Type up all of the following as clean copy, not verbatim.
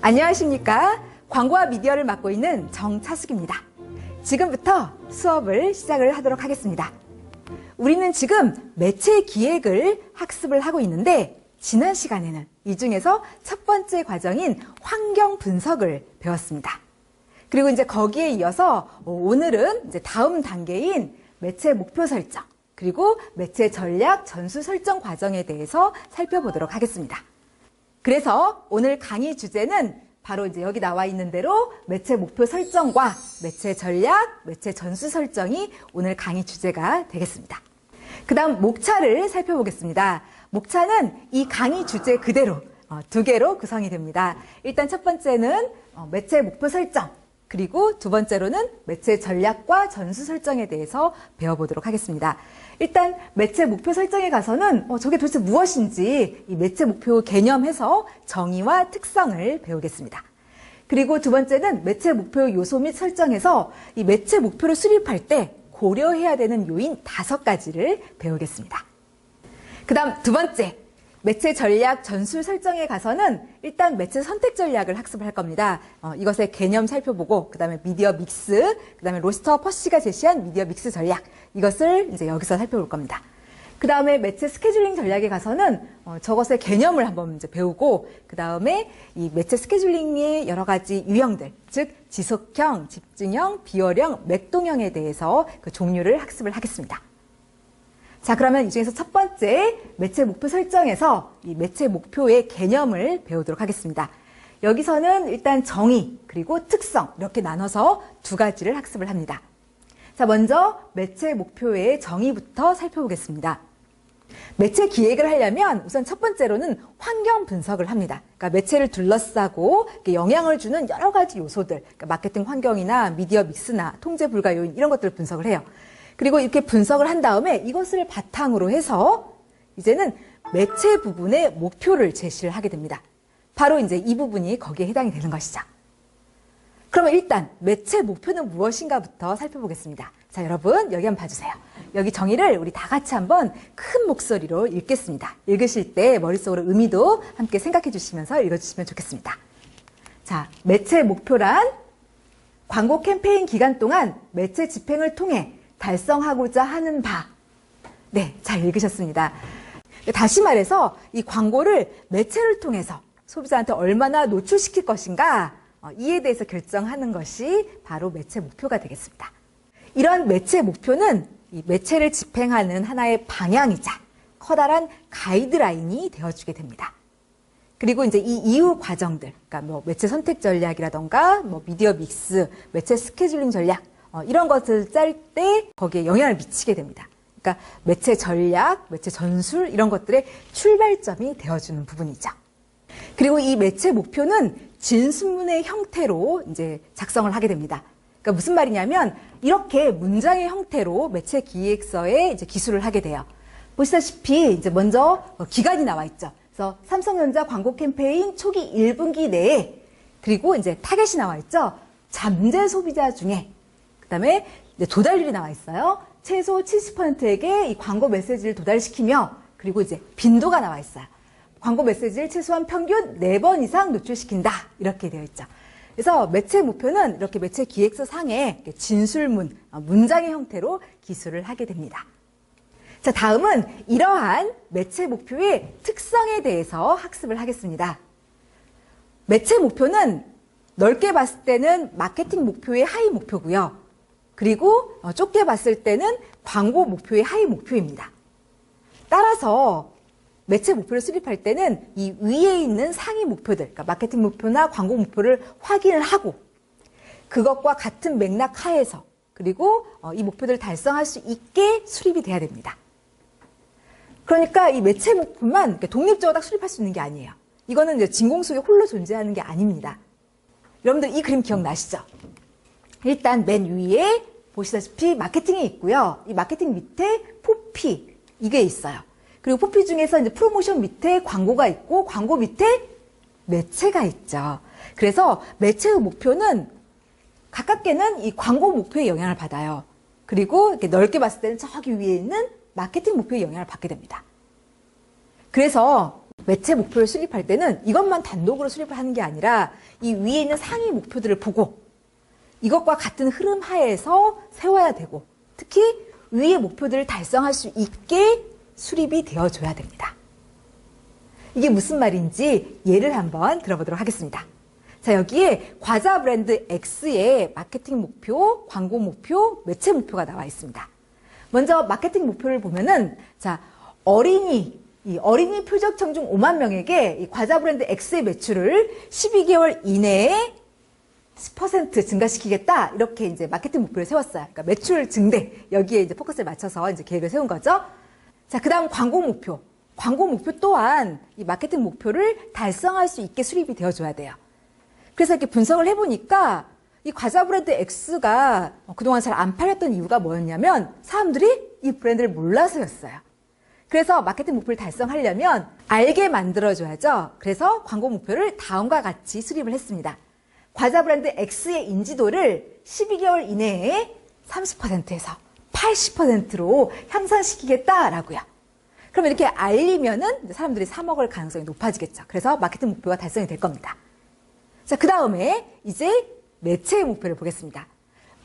안녕하십니까? 광고와 미디어를 맡고 있는 정차숙입니다. 지금부터 수업을 시작을 하도록 하겠습니다. 우리는 지금 매체 기획을 학습을 하고 있는데 지난 시간에는 이 중에서 첫 번째 과정인 환경 분석을 배웠습니다. 그리고 이제 거기에 이어서 오늘은 이제 다음 단계인 매체 목표 설정, 그리고 매체 전략 전수 설정 과정에 대해서 살펴보도록 하겠습니다. 그래서 오늘 강의 주제는 바로 이제 여기 나와 있는 대로 매체 목표 설정과 매체 전략, 매체 전수 설정이 오늘 강의 주제가 되겠습니다. 그 다음 목차를 살펴보겠습니다. 목차는 이 강의 주제 그대로 두 개로 구성이 됩니다. 일단 첫 번째는 매체 목표 설정, 그리고 두 번째로는 매체 전략과 전수 설정에 대해서 배워보도록 하겠습니다. 일단 매체 목표 설정에 가서는 저게 도대체 무엇인지 이 매체 목표 개념에서 정의와 특성을 배우겠습니다. 그리고 두 번째는 매체 목표 요소 및 설정에서 이 매체 목표를 수립할 때 고려해야 되는 요인 5가지를 배우겠습니다. 그 다음 두 번째, 매체 전략 전술 설정에 가서는 일단 매체 선택 전략을 학습을 할 겁니다. 이것의 개념 살펴보고, 그 다음에 미디어 믹스, 그 다음에 로스터 퍼시가 제시한 미디어 믹스 전략, 이것을 이제 여기서 살펴볼 겁니다. 그 다음에 매체 스케줄링 전략에 가서는 저것의 개념을 한번 이제 배우고, 그 다음에 이 매체 스케줄링의 여러 가지 유형들, 즉 지속형, 집중형, 비월형, 맥동형에 대해서 그 종류를 학습을 하겠습니다. 자, 그러면 이 중에서 첫 번째 매체 목표 설정에서 이 매체 목표의 개념을 배우도록 하겠습니다. 여기서는 일단 정의 그리고 특성 이렇게 나눠서 두 가지를 학습을 합니다. 자, 먼저 매체 목표의 정의부터 살펴보겠습니다. 매체 기획을 하려면 우선 첫 번째로는 환경 분석을 합니다. 그러니까 매체를 둘러싸고 영향을 주는 여러 가지 요소들, 그러니까 마케팅 환경이나 미디어 믹스나 통제 불가 요인 이런 것들을 분석을 해요. 그리고 이렇게 분석을 한 다음에 이것을 바탕으로 해서 이제는 매체 부분의 목표를 제시를 하게 됩니다. 바로 이제 이 부분이 거기에 해당이 되는 것이죠. 그러면 일단 매체 목표는 무엇인가부터 살펴보겠습니다. 자, 여러분 여기 한번 봐주세요. 여기 정의를 우리 다 같이 한번 큰 목소리로 읽겠습니다. 읽으실 때 머릿속으로 의미도 함께 생각해 주시면서 읽어주시면 좋겠습니다. 자, 매체 목표란 광고 캠페인 기간 동안 매체 집행을 통해 달성하고자 하는 바. 네, 잘 읽으셨습니다. 다시 말해서 이 광고를 매체를 통해서 소비자한테 얼마나 노출시킬 것인가, 이에 대해서 결정하는 것이 바로 매체 목표가 되겠습니다. 이런 매체 목표는 이 매체를 집행하는 하나의 방향이자 커다란 가이드라인이 되어주게 됩니다. 그리고 이제 이 이후 과정들, 그러니까 뭐 매체 선택 전략이라던가, 뭐 미디어 믹스, 매체 스케줄링 전략, 이런 것을 짤 때 거기에 영향을 미치게 됩니다. 그러니까 매체 전략, 매체 전술 이런 것들의 출발점이 되어주는 부분이죠. 그리고 이 매체 목표는 진순문의 형태로 이제 작성을 하게 됩니다. 그러니까 무슨 말이냐면 이렇게 문장의 형태로 매체 기획서에 이제 기술을 하게 돼요. 보시다시피 이제 먼저 기간이 나와 있죠. 그래서 삼성전자 광고 캠페인 초기 1분기 내에, 그리고 이제 타겟이 나와 있죠. 잠재 소비자 중에, 그다음에 도달률이 나와 있어요. 최소 70%에게 이 광고 메시지를 도달시키며, 그리고 이제 빈도가 나와 있어요. 광고 메시지를 최소한 평균 4번 이상 노출시킨다. 이렇게 되어 있죠. 그래서 매체 목표는 이렇게 매체 기획서 상에 진술문, 문장의 형태로 기술을 하게 됩니다. 자, 다음은 이러한 매체 목표의 특성에 대해서 학습을 하겠습니다. 매체 목표는 넓게 봤을 때는 마케팅 목표의 하위 목표고요. 그리고 좁게 봤을 때는 광고 목표의 하위 목표입니다. 따라서 매체 목표를 수립할 때는 이 위에 있는 상위 목표들, 그러니까 마케팅 목표나 광고 목표를 확인을 하고 그것과 같은 맥락 하에서, 그리고 이 목표들을 달성할 수 있게 수립이 돼야 됩니다. 그러니까 이 매체 목표만 독립적으로 딱 수립할 수 있는 게 아니에요. 이거는 이제 진공 속에 홀로 존재하는 게 아닙니다. 여러분들 이 그림 기억나시죠? 일단 맨 위에 보시다시피 마케팅이 있고요. 이 마케팅 밑에 포피, 이게 있어요. 그리고 포피 중에서 이제 프로모션 밑에 광고가 있고, 광고 밑에 매체가 있죠. 그래서 매체의 목표는 가깝게는 이 광고 목표의 영향을 받아요. 그리고 이렇게 넓게 봤을 때는 저기 위에 있는 마케팅 목표의 영향을 받게 됩니다. 그래서 매체 목표를 수립할 때는 이것만 단독으로 수립을 하는 게 아니라 이 위에 있는 상위 목표들을 보고 이것과 같은 흐름 하에서 세워야 되고 특히 위의 목표들을 달성할 수 있게 수립이 되어줘야 됩니다. 이게 무슨 말인지 예를 한번 들어보도록 하겠습니다. 자, 여기에 과자 브랜드 X의 마케팅 목표, 광고 목표, 매체 목표가 나와 있습니다. 먼저 마케팅 목표를 보면은 자, 이 어린이 표적 청중 5만 명에게 이 과자 브랜드 X의 매출을 12개월 이내에 10% 증가시키겠다. 이렇게 이제 마케팅 목표를 세웠어요. 그러니까 매출 증대. 여기에 이제 포커스를 맞춰서 이제 계획을 세운 거죠. 자, 그다음 광고 목표. 광고 목표 또한 이 마케팅 목표를 달성할 수 있게 수립이 되어줘야 돼요. 그래서 이렇게 분석을 해보니까 이 과자 브랜드 X가 그동안 잘 안 팔렸던 이유가 뭐였냐면 사람들이 이 브랜드를 몰라서였어요. 그래서 마케팅 목표를 달성하려면 알게 만들어줘야죠. 그래서 광고 목표를 다음과 같이 수립을 했습니다. 과자 브랜드 X의 인지도를 12개월 이내에 30%에서 80%로 향상시키겠다라고요. 그럼 이렇게 알리면은 사람들이 사 먹을 가능성이 높아지겠죠. 그래서 마케팅 목표가 달성이 될 겁니다. 자, 그 다음에 이제 매체의 목표를 보겠습니다.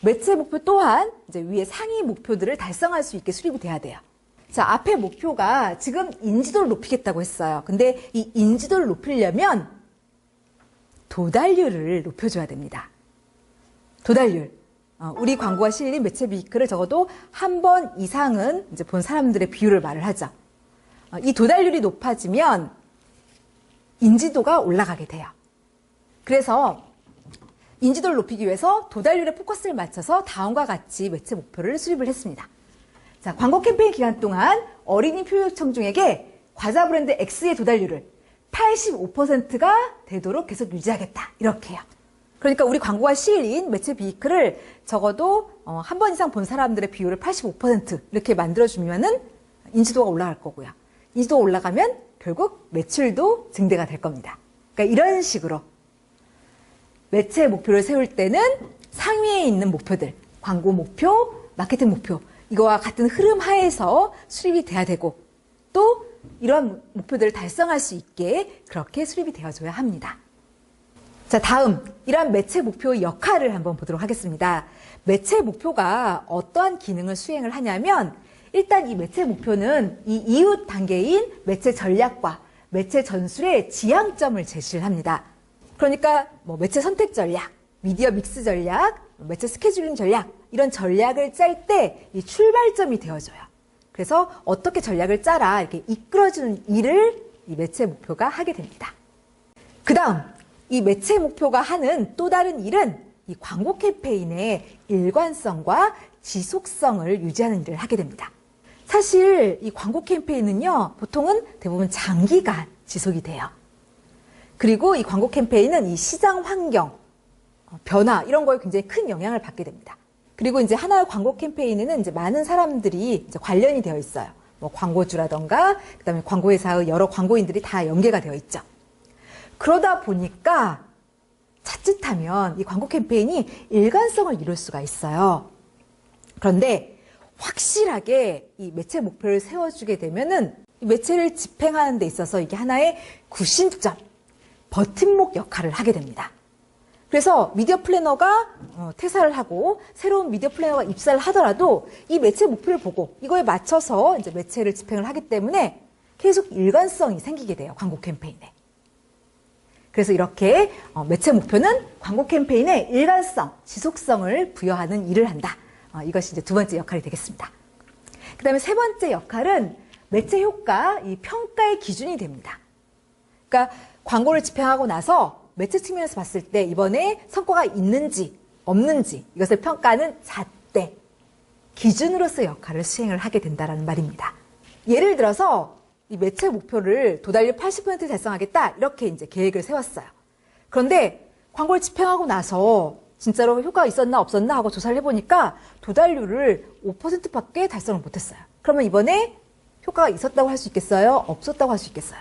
매체 목표 또한 이제 위에 상위 목표들을 달성할 수 있게 수립이 돼야 돼요. 자, 앞에 목표가 지금 인지도를 높이겠다고 했어요. 근데 이 인지도를 높이려면 도달률을 높여줘야 됩니다. 도달률. 우리 광고가 실린 매체 비클을 적어도 한 번 이상은 이제 본 사람들의 비율을 말을 하죠. 이 도달률이 높아지면 인지도가 올라가게 돼요. 그래서 인지도를 높이기 위해서 도달률에 포커스를 맞춰서 다음과 같이 매체 목표를 수립을 했습니다. 자, 광고 캠페인 기간 동안 어린이 표육청중에게 과자 브랜드 X의 도달률을 85%가 되도록 계속 유지하겠다. 이렇게요. 그러니까 우리 광고가 실린 매체 비클을 적어도 한 번 이상 본 사람들의 비율을 85% 이렇게 만들어주면은 인지도가 올라갈 거고요. 인지도가 올라가면 결국 매출도 증대가 될 겁니다. 그러니까 이런 식으로 매체 목표를 세울 때는 상위에 있는 목표들, 광고 목표, 마케팅 목표 이거와 같은 흐름 하에서 수립이 돼야 되고 또 이런 목표들을 달성할 수 있게 그렇게 수립이 되어줘야 합니다. 자, 다음 이러한 매체 목표의 역할을 한번 보도록 하겠습니다. 매체 목표가 어떠한 기능을 수행을 하냐면 일단 이 매체 목표는 이 이웃 단계인 매체 전략과 매체 전술의 지향점을 제시를 합니다. 그러니까 뭐 매체 선택 전략, 미디어 믹스 전략, 매체 스케줄링 전략 이런 전략을 짤 때 이 출발점이 되어줘요. 그래서 어떻게 전략을 짜라 이렇게 이끌어주는 일을 이 매체 목표가 하게 됩니다. 그 다음 이 매체 목표가 하는 또 다른 일은 이 광고 캠페인의 일관성과 지속성을 유지하는 일을 하게 됩니다. 사실 이 광고 캠페인은요 보통은 대부분 장기간 지속이 돼요. 그리고 이 광고 캠페인은 이 시장 환경, 변화 이런 거에 굉장히 큰 영향을 받게 됩니다. 그리고 이제 하나의 광고 캠페인에는 이제 많은 사람들이 이제 관련이 되어 있어요. 뭐 광고주라던가 그다음에 광고회사의 여러 광고인들이 다 연계가 되어 있죠. 그러다 보니까 자칫하면 이 광고 캠페인이 일관성을 이룰 수가 있어요. 그런데 확실하게 이 매체 목표를 세워주게 되면은 이 매체를 집행하는 데 있어서 이게 하나의 구심점, 버팀목 역할을 하게 됩니다. 그래서 미디어 플래너가 퇴사를 하고 새로운 미디어 플래너가 입사를 하더라도 이 매체 목표를 보고 이거에 맞춰서 이제 매체를 집행을 하기 때문에 계속 일관성이 생기게 돼요. 광고 캠페인에. 그래서 이렇게 매체 목표는 광고 캠페인의 일관성, 지속성을 부여하는 일을 한다. 이것이 이제 두 번째 역할이 되겠습니다. 그 다음에 세 번째 역할은 매체 효과, 이 평가의 기준이 됩니다. 그러니까 광고를 집행하고 나서 매체 측면에서 봤을 때 이번에 성과가 있는지 없는지 이것을 평가하는 잣대, 기준으로서 역할을 수행을 하게 된다는 말입니다. 예를 들어서 이 매체 목표를 도달률 80% 달성하겠다 이렇게 이제 계획을 세웠어요. 그런데 광고를 집행하고 나서 진짜로 효과가 있었나 없었나 하고 조사를 해보니까 도달률을 5%밖에 달성을 못했어요. 그러면 이번에 효과가 있었다고 할 수 있겠어요? 없었다고 할 수 있겠어요?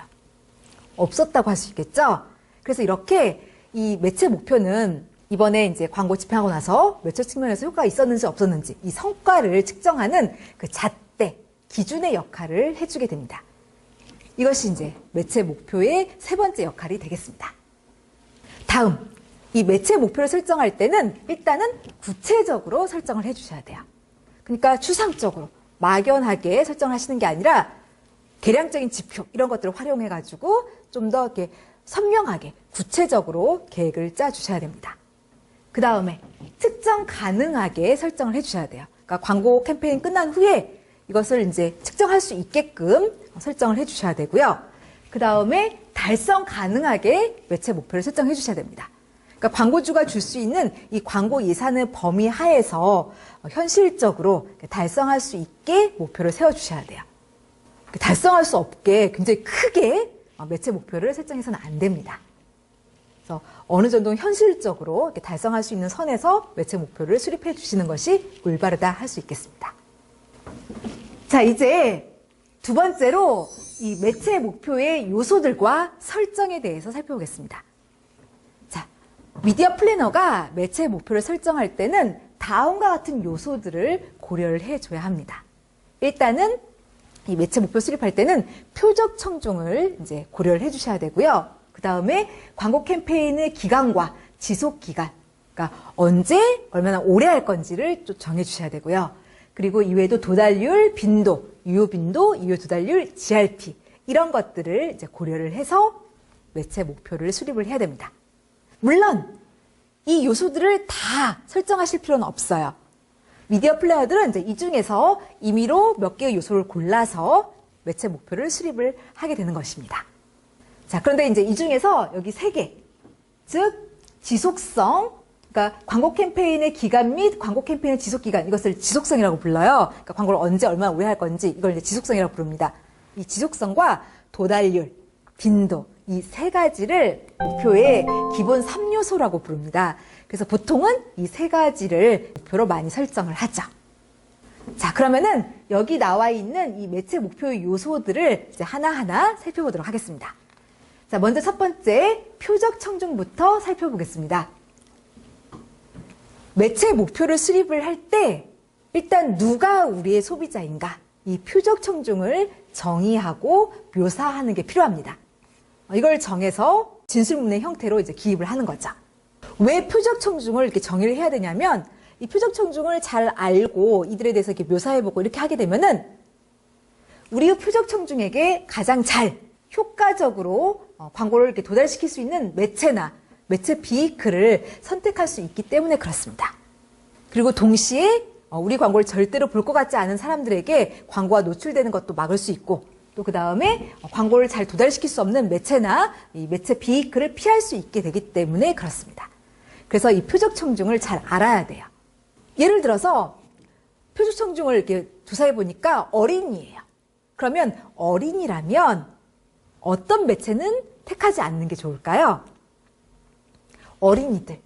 없었다고 할 수 있겠죠? 그래서 이렇게 이 매체 목표는 이번에 이제 광고 집행하고 나서 매체 측면에서 효과가 있었는지 없었는지 이 성과를 측정하는 그 잣대, 기준의 역할을 해주게 됩니다. 이것이 이제 매체 목표의 세 번째 역할이 되겠습니다. 다음, 이 매체 목표를 설정할 때는 일단은 구체적으로 설정을 해주셔야 돼요. 그러니까 추상적으로 막연하게 설정하시는 게 아니라 계량적인 지표 이런 것들을 활용해가지고 좀 더 이렇게 선명하게 구체적으로 계획을 짜주셔야 됩니다. 그 다음에 측정 가능하게 설정을 해주셔야 돼요. 그러니까 광고 캠페인 끝난 후에 이것을 이제 측정할 수 있게끔 설정을 해주셔야 되고요. 그 다음에 달성 가능하게 매체 목표를 설정해 주셔야 됩니다. 그러니까 광고주가 줄 수 있는 이 광고 예산의 범위 하에서 현실적으로 달성할 수 있게 목표를 세워주셔야 돼요. 달성할 수 없게 굉장히 크게 매체 목표를 설정해서는 안 됩니다. 그래서 어느 정도 현실적으로 이렇게 달성할 수 있는 선에서 매체 목표를 수립해 주시는 것이 올바르다 할 수 있겠습니다. 자, 이제 두 번째로 이 매체 목표의 요소들과 설정에 대해서 살펴보겠습니다. 자, 미디어 플래너가 매체 목표를 설정할 때는 다음과 같은 요소들을 고려를 해줘야 합니다. 일단은 이 매체 목표 수립할 때는 표적 청중을 이제 고려를 해주셔야 되고요. 그 다음에 광고 캠페인의 기간과 지속 기간, 그러니까 언제 얼마나 오래 할 건지를 좀 정해주셔야 되고요. 그리고 이외에도 도달률, 빈도, 유효 빈도, 유효 도달률, GRP 이런 것들을 이제 고려를 해서 매체 목표를 수립을 해야 됩니다. 물론 이 요소들을 다 설정하실 필요는 없어요. 미디어 플래너들은 이제 이 중에서 임의로 몇 개의 요소를 골라서 매체 목표를 수립을 하게 되는 것입니다. 자, 그런데 이제 이 중에서 여기 세 개, 즉 지속성, 그러니까 광고 캠페인의 기간 및 광고 캠페인의 지속 기간, 이것을 지속성이라고 불러요. 그러니까 광고를 언제 얼마나 오래 할 건지 이걸 이제 지속성이라고 부릅니다. 이 지속성과 도달률, 빈도 이 세 가지를 목표의 기본 3요소라고 부릅니다. 그래서 보통은 이 세 가지를 목표로 많이 설정을 하죠. 자, 그러면은 여기 나와 있는 이 매체 목표의 요소들을 이제 하나하나 살펴보도록 하겠습니다. 자, 먼저 첫 번째 표적 청중부터 살펴보겠습니다. 매체 목표를 수립을 할 때 일단 누가 우리의 소비자인가 이 표적 청중을 정의하고 묘사하는 게 필요합니다. 이걸 정해서 진술문의 형태로 이제 기입을 하는 거죠. 왜 표적 청중을 이렇게 정의를 해야 되냐면 이 표적 청중을 잘 알고 이들에 대해서 이렇게 묘사해보고 이렇게 하게 되면은 우리의 표적 청중에게 가장 잘 효과적으로 광고를 이렇게 도달시킬 수 있는 매체나 매체 비이클을 선택할 수 있기 때문에 그렇습니다. 그리고 동시에 우리 광고를 절대로 볼 것 같지 않은 사람들에게 광고가 노출되는 것도 막을 수 있고 또 그 다음에 광고를 잘 도달시킬 수 없는 매체나 이 매체 비이클을 피할 수 있게 되기 때문에 그렇습니다. 그래서 이 표적 청중을 잘 알아야 돼요. 예를 들어서 표적 청중을 이렇게 조사해 보니까 어린이예요. 그러면 어린이라면 어떤 매체는 택하지 않는 게 좋을까요? 어린이들.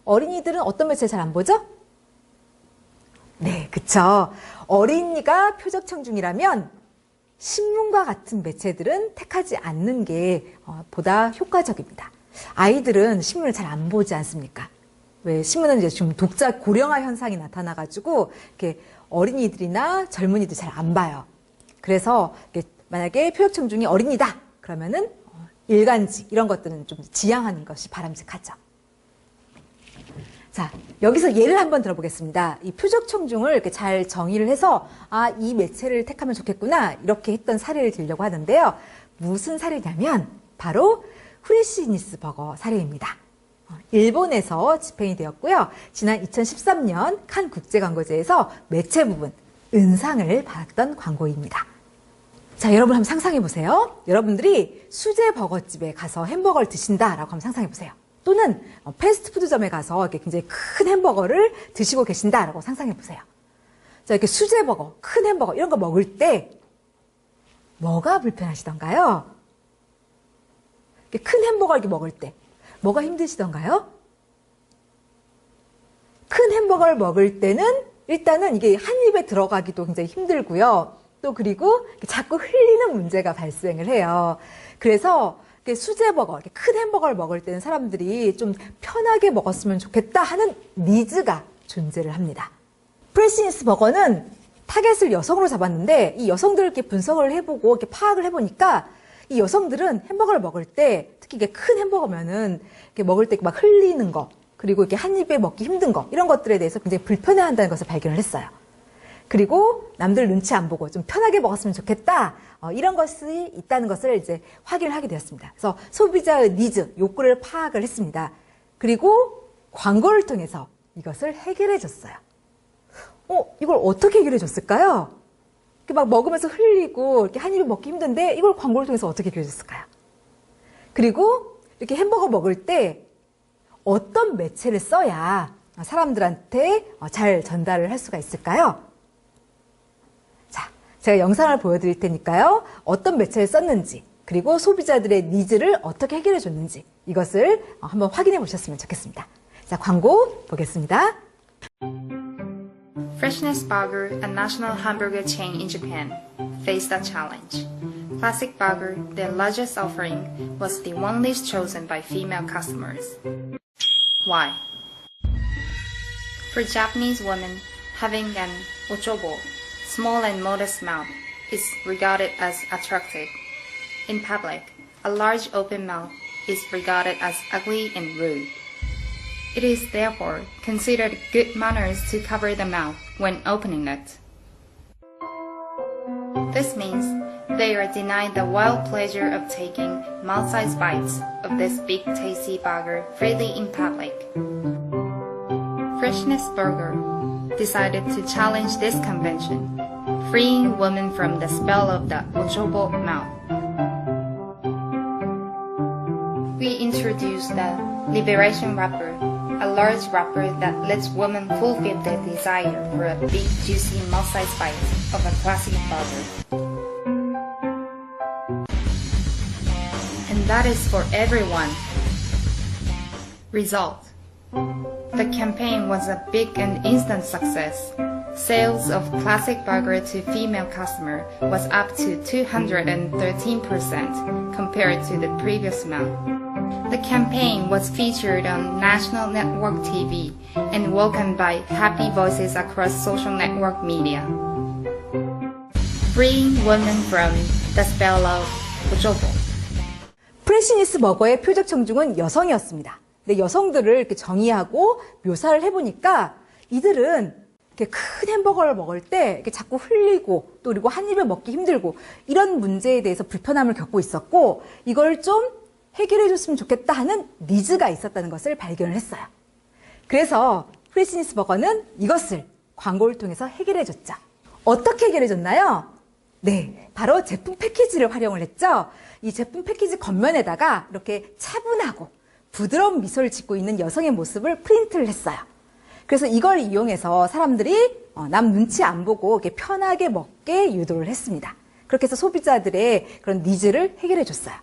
어린이들은 어떤 매체 잘 안 보죠? 네, 그쵸. 어린이가 표적 청중이라면 신문과 같은 매체들은 택하지 않는 게 보다 효과적입니다. 아이들은 신문을 잘 안 보지 않습니까? 왜 신문은 이제 좀 독자 고령화 현상이 나타나가지고 이렇게 어린이들이나 젊은이들 잘 안 봐요. 그래서 만약에 표적 청중이 어린이다 그러면은 일간지 이런 것들은 좀 지양하는 것이 바람직하죠. 자, 여기서 예를 한번 들어보겠습니다. 이 표적 청중을 이렇게 잘 정의를 해서 이 매체를 택하면 좋겠구나 이렇게 했던 사례를 들려고 하는데요. 무슨 사례냐면 바로 후레쉬니스 버거 사례입니다. 일본에서 집행이 되었고요. 지난 2013년 칸 국제광고제에서 매체 부분 은상을 받았던 광고입니다. 자, 여러분 한번 상상해 보세요. 여러분들이 수제 버거집에 가서 햄버거를 드신다라고 한번 상상해 보세요. 또는 패스트푸드점에 가서 이렇게 굉장히 큰 햄버거를 드시고 계신다라고 상상해 보세요. 자, 이렇게 수제 버거, 큰 햄버거 이런 거 먹을 때 뭐가 불편하시던가요? 이렇게 큰 햄버거 이렇게 먹을 때 뭐가 힘드시던가요? 큰 햄버거를 먹을 때는 일단은 이게 한 입에 들어가기도 굉장히 힘들고요. 또 그리고 자꾸 흘리는 문제가 발생을 해요. 그래서 수제버거, 이렇게 큰 햄버거를 먹을 때는 사람들이 좀 편하게 먹었으면 좋겠다 하는 니즈가 존재를 합니다. 후레쉬니스 버거는 타겟을 여성으로 잡았는데 이 여성들을 이렇게 분석을 해보고 이렇게 파악을 해보니까 이 여성들은 햄버거를 먹을 때, 특히 이게 큰 햄버거면은 이렇게 먹을 때 막 흘리는 거, 그리고 이렇게 한 입에 먹기 힘든 거, 이런 것들에 대해서 굉장히 불편해한다는 것을 발견을 했어요. 그리고 남들 눈치 안 보고 좀 편하게 먹었으면 좋겠다, 이런 것이 있다는 것을 이제 확인을 하게 되었습니다. 그래서 소비자의 니즈, 욕구를 파악을 했습니다. 그리고 광고를 통해서 이것을 해결해 줬어요. 이걸 어떻게 해결해 줬을까요? 이렇게 막 먹으면서 흘리고 이렇게 한 입에 먹기 힘든데 이걸 광고를 통해서 어떻게 해결해 줬을까요? 그리고 이렇게 햄버거 먹을 때 어떤 매체를 써야 사람들한테 잘 전달을 할 수가 있을까요? 자, 제가 영상을 보여드릴 테니까요. 어떤 매체를 썼는지, 그리고 소비자들의 니즈를 어떻게 해결해 줬는지 이것을 한번 확인해 보셨으면 좋겠습니다. 자, 광고 보겠습니다. Freshness Burger, a national hamburger chain in Japan, faced a challenge. Classic Burger, their largest offering, was the one list chosen by female customers. Why? For Japanese women, having an ochobo, small and modest mouth, is regarded as attractive. In public, a large open mouth is regarded as ugly and rude. It is therefore considered good manners to cover the mouth when opening it. This means they are denied the wild pleasure of taking mouth-sized bites of this big tasty burger freely in public. Freshness Burger decided to challenge this convention, freeing women from the spell of the ochobo mouth. We introduced the Liberation Wrapper, a large wrapper that lets women fulfill their desire for a big, juicy, mouth-sized bite of a classic burger. And that is for everyone. Result. The campaign was a big and instant success. Sales of classic burger to female customer was up to 213% compared to the previous month. The campaign was featured on national network TV and welcomed by happy voices across social network media. Freeing women from the spell of ochobo. 프레시니스 버거의 표적 청중은 여성이었습니다. 근데 여성들을 이렇게 정의하고 묘사를 해보니까 이들은 이렇게 큰 햄버거를 먹을 때 이렇게 자꾸 흘리고 또 그리고 한 입에 먹기 힘들고 이런 문제에 대해서 불편함을 겪고 있었고 이걸 좀 해결해 줬으면 좋겠다 하는 니즈가 있었다는 것을 발견을 했어요. 그래서 프레시니스 버거는 이것을 광고를 통해서 해결해 줬죠. 어떻게 해결해 줬나요? 네, 바로 제품 패키지를 활용을 했죠. 이 제품 패키지 겉면에다가 이렇게 차분하고 부드러운 미소를 짓고 있는 여성의 모습을 프린트를 했어요. 그래서 이걸 이용해서 사람들이 남 눈치 안 보고 이렇게 편하게 먹게 유도를 했습니다. 그렇게 해서 소비자들의 그런 니즈를 해결해 줬어요.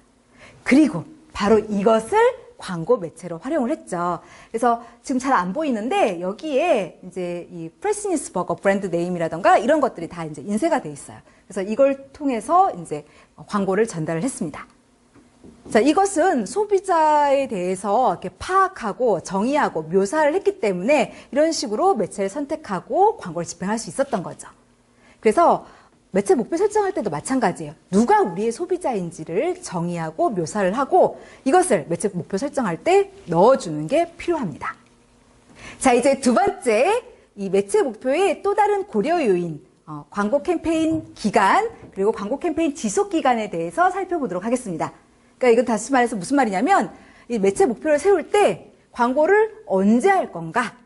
그리고 바로 이것을 광고 매체로 활용을 했죠. 그래서 지금 잘 안 보이는데 여기에 이제 이 프레시니스 버거 브랜드 네임이라던가 이런 것들이 다 이제 인쇄가 돼 있어요. 그래서 이걸 통해서 이제 광고를 전달을 했습니다. 자, 이것은 소비자에 대해서 이렇게 파악하고 정의하고 묘사를 했기 때문에 이런 식으로 매체를 선택하고 광고를 집행할 수 있었던 거죠. 그래서 매체 목표 설정할 때도 마찬가지예요. 누가 우리의 소비자인지를 정의하고 묘사를 하고 이것을 매체 목표 설정할 때 넣어주는 게 필요합니다. 자, 이제 두 번째, 이 매체 목표의 또 다른 고려 요인, 광고 캠페인 기간, 그리고 광고 캠페인 지속 기간에 대해서 살펴보도록 하겠습니다. 그러니까 이건 다시 말해서 무슨 말이냐면 이 매체 목표를 세울 때 광고를 언제 할 건가,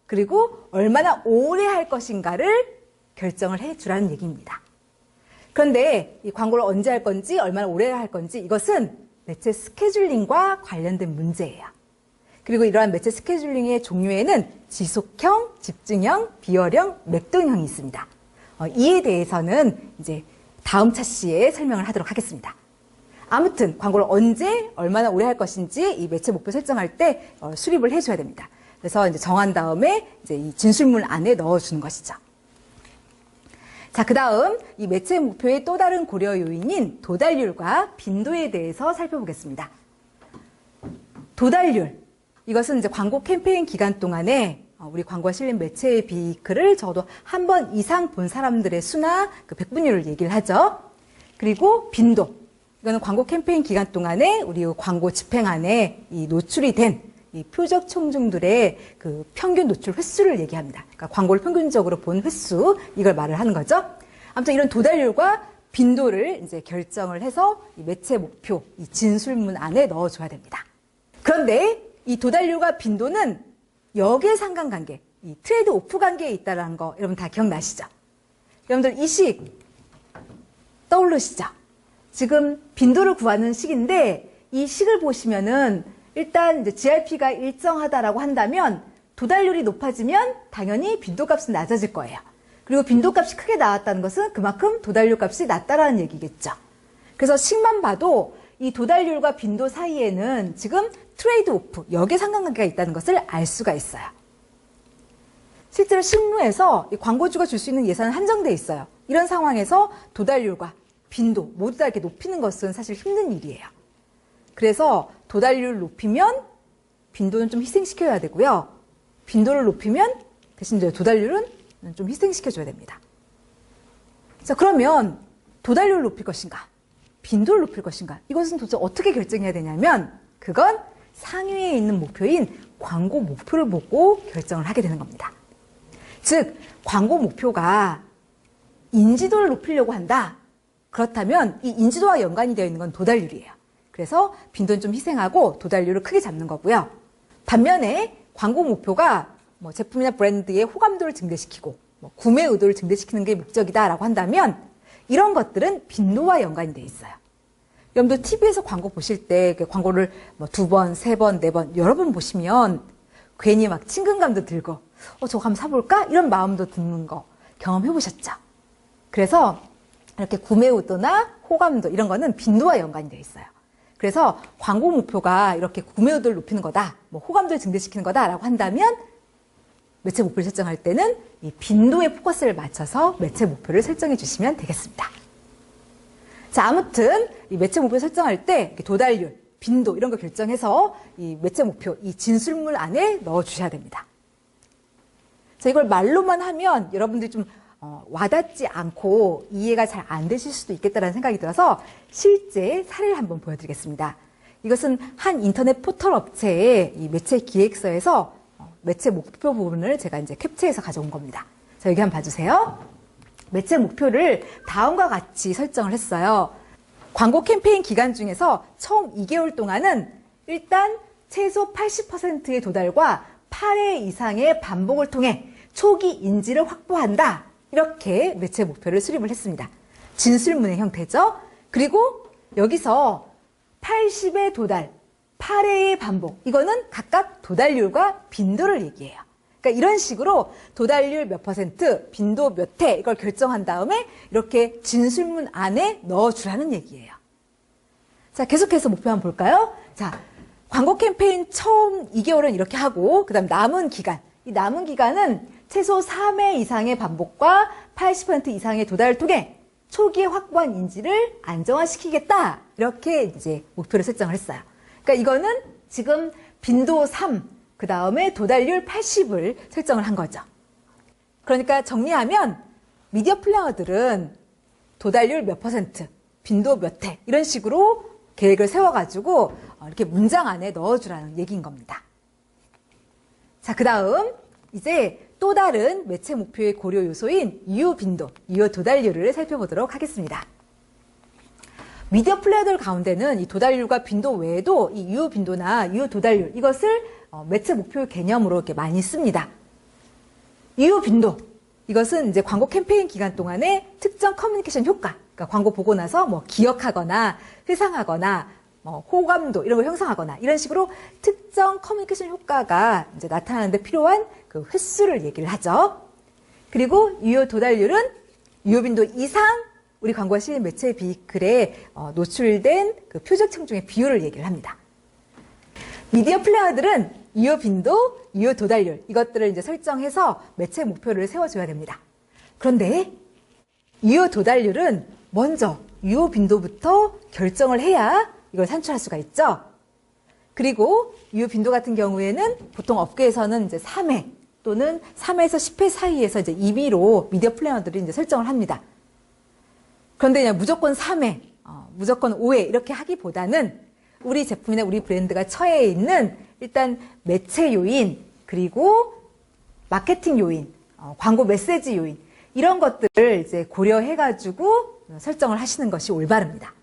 그리고 얼마나 오래 할 것인가를 결정을 해주라는 얘기입니다. 그런데 이 광고를 언제 할 건지, 얼마나 오래 할 건지 이것은 매체 스케줄링과 관련된 문제예요. 그리고 이러한 매체 스케줄링의 종류에는 지속형, 집중형, 비월형, 맥동형이 있습니다. 이에 대해서는 이제 다음 차시에 설명을 하도록 하겠습니다. 아무튼 광고를 언제, 얼마나 오래 할 것인지 이 매체 목표 설정할 때 수립을 해줘야 됩니다. 그래서 이제 정한 다음에 이제 이 진술문 안에 넣어주는 것이죠. 자, 그 다음 이 매체 목표의 또 다른 고려 요인인 도달률과 빈도에 대해서 살펴보겠습니다. 도달률, 이것은 이제 광고 캠페인 기간 동안에 우리 광고가 실린 매체의 비클을 적어도 한 번 이상 본 사람들의 수나 그 백분율을 얘기를 하죠. 그리고 빈도, 이거는 광고 캠페인 기간 동안에 우리 광고 집행안에 이 노출이 된 이 표적 청중들의 그 평균 노출 횟수를 얘기합니다. 그러니까 광고를 평균적으로 본 횟수, 이걸 말을 하는 거죠. 아무튼 이런 도달률과 빈도를 이제 결정을 해서 이 매체 목표, 이 진술문 안에 넣어줘야 됩니다. 그런데 이 도달률과 빈도는 역의 상관관계, 이 트레이드 오프 관계에 있다는 거 여러분 다 기억나시죠? 여러분들 이 식 떠오르시죠? 지금 빈도를 구하는 식인데 이 식을 보시면은 일단 이제 GRP가 일정하다라고 한다면 도달률이 높아지면 당연히 빈도값은 낮아질 거예요. 그리고 빈도값이 크게 나왔다는 것은 그만큼 도달률 값이 낮다라는 얘기겠죠. 그래서 식만 봐도 이 도달률과 빈도 사이에는 지금 트레이드 오프, 역의 상관관계가 있다는 것을 알 수가 있어요. 실제로 실무에서 이 광고주가 줄 수 있는 예산은 한정돼 있어요. 이런 상황에서 도달률과 빈도 모두 다 이렇게 높이는 것은 사실 힘든 일이에요. 그래서 도달률을 높이면 빈도는 좀 희생시켜야 되고요. 빈도를 높이면 대신 이제 도달률은 좀 희생시켜줘야 됩니다. 자, 그러면 도달률을 높일 것인가? 빈도를 높일 것인가? 이것은 도대체 어떻게 결정해야 되냐면 그건 상위에 있는 목표인 광고 목표를 보고 결정을 하게 되는 겁니다. 즉, 광고 목표가 인지도를 높이려고 한다. 그렇다면 이 인지도와 연관이 되어 있는 건 도달률이에요. 그래서 빈도는 좀 희생하고 도달률을 크게 잡는 거고요. 반면에 광고 목표가 뭐 제품이나 브랜드의 호감도를 증대시키고 뭐 구매 의도를 증대시키는 게 목적이다라고 한다면 이런 것들은 빈도와 연관이 돼 있어요. 여러분들 TV에서 광고 보실 때 광고를 뭐 2번, 3번, 4번 여러 번 보시면 괜히 막 친근감도 들고 저거 한번 사볼까? 이런 마음도 드는 거 경험해 보셨죠? 그래서 이렇게 구매 의도나 호감도 이런 거는 빈도와 연관이 돼 있어요. 그래서 광고 목표가 이렇게 구매 의도를 높이는 거다, 뭐 호감도를 증대시키는 거다라고 한다면 매체 목표를 설정할 때는 이 빈도에 포커스를 맞춰서 매체 목표를 설정해 주시면 되겠습니다. 자, 아무튼 이 매체 목표 설정할 때 도달률, 빈도 이런 거 결정해서 이 매체 목표, 이 진술문 안에 넣어 주셔야 됩니다. 자, 이걸 말로만 하면 여러분들이 좀 와닿지 않고 이해가 잘 안 되실 수도 있겠다는 생각이 들어서 실제 사례를 한번 보여드리겠습니다. 이것은 한 인터넷 포털 업체의 이 매체 기획서에서 매체 목표 부분을 제가 이제 캡처해서 가져온 겁니다. 자, 여기 한번 봐주세요. 매체 목표를 다음과 같이 설정을 했어요. 광고 캠페인 기간 중에서 처음 2개월 동안은 일단 최소 80%의 도달과 8회 이상의 반복을 통해 초기 인지를 확보한다. 이렇게 매체 목표를 수립을 했습니다. 진술문의 형태죠. 그리고 여기서 80의 도달, 8회의 반복, 이거는 각각 도달률과 빈도를 얘기해요. 그러니까 이런 식으로 도달률 몇 %, 빈도 몇 회 이걸 결정한 다음에 이렇게 진술문 안에 넣어주라는 얘기예요. 자, 계속해서 목표 한번 볼까요? 자, 광고 캠페인 처음 2개월은 이렇게 하고 그다음 남은 기간, 이 남은 기간은 최소 3회 이상의 반복과 80% 이상의 도달을 통해 초기에 확보한 인지를 안정화시키겠다. 이렇게 이제 목표를 설정을 했어요. 그러니까 이거는 지금 빈도 3, 그 다음에 도달률 80을 설정을 한 거죠. 그러니까 정리하면 미디어 플래너들은 도달률 몇 %, 빈도 몇 회 이런 식으로 계획을 세워가지고 이렇게 문장 안에 넣어주라는 얘기인 겁니다. 자, 그 다음 이제 또 다른 매체 목표의 고려 요소인 유효 빈도, 유효 도달률을 살펴보도록 하겠습니다. 미디어 플레이어들 가운데는 이 도달률과 빈도 외에도 이 유효 빈도나 유효 도달률 이것을 매체 목표 개념으로 이렇게 많이 씁니다. 유효 빈도 이것은 이제 광고 캠페인 기간 동안의 특정 커뮤니케이션 효과, 그러니까 광고 보고 나서 뭐 기억하거나 회상하거나 호감도 이런 걸 형성하거나 이런 식으로 특정 커뮤니케이션 효과가 이제 나타나는데 필요한 그 횟수를 얘기를 하죠. 그리고 유효 도달률은 유효 빈도 이상 우리 광고가 실린 매체 비글에 노출된 그 표적 청중의 비율을 얘기를 합니다. 미디어 플레이어들은 유효 빈도, 유효 도달률 이것들을 이제 설정해서 매체 목표를 세워줘야 됩니다. 그런데 유효 도달률은 먼저 유효 빈도부터 결정을 해야 이걸 산출할 수가 있죠. 그리고 유효 빈도 같은 경우에는 보통 업계에서는 이제 3회 또는 3회에서 10회 사이에서 이제 임의로 미디어 플래너들이 이제 설정을 합니다. 그런데 그냥 무조건 3회, 무조건 오해 이렇게 하기보다는 우리 제품이나 우리 브랜드가 처해 있는 일단 매체 요인, 그리고 마케팅 요인, 광고 메시지 요인 이런 것들을 이제 고려해가지고 설정을 하시는 것이 올바릅니다.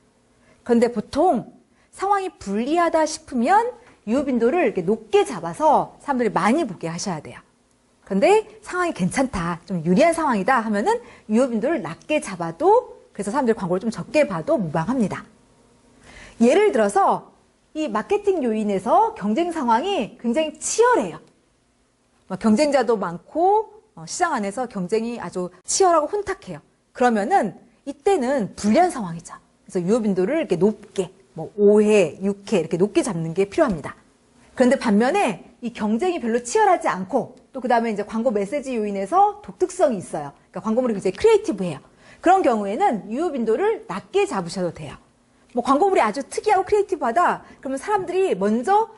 그런데 보통 상황이 불리하다 싶으면 유효 빈도를 이렇게 높게 잡아서 사람들이 많이 보게 하셔야 돼요. 그런데 상황이 괜찮다, 좀 유리한 상황이다 하면은 유효 빈도를 낮게 잡아도, 그래서 사람들이 광고를 좀 적게 봐도 무방합니다. 예를 들어서 이 마케팅 요인에서 경쟁 상황이 굉장히 치열해요. 경쟁자도 많고 시장 안에서 경쟁이 아주 치열하고 혼탁해요. 그러면은 이때는 불리한 상황이죠. 그래서 유효 빈도를 이렇게 높게, 5회, 6회 이렇게 높게 잡는 게 필요합니다. 그런데 반면에 이 경쟁이 별로 치열하지 않고, 또 그 다음에 이제 광고 메시지 요인에서 독특성이 있어요. 그러니까 광고물이 굉장히 크리에이티브해요. 그런 경우에는 유효 빈도를 낮게 잡으셔도 돼요. 광고물이 아주 특이하고 크리에이티브하다 그러면 사람들이 먼저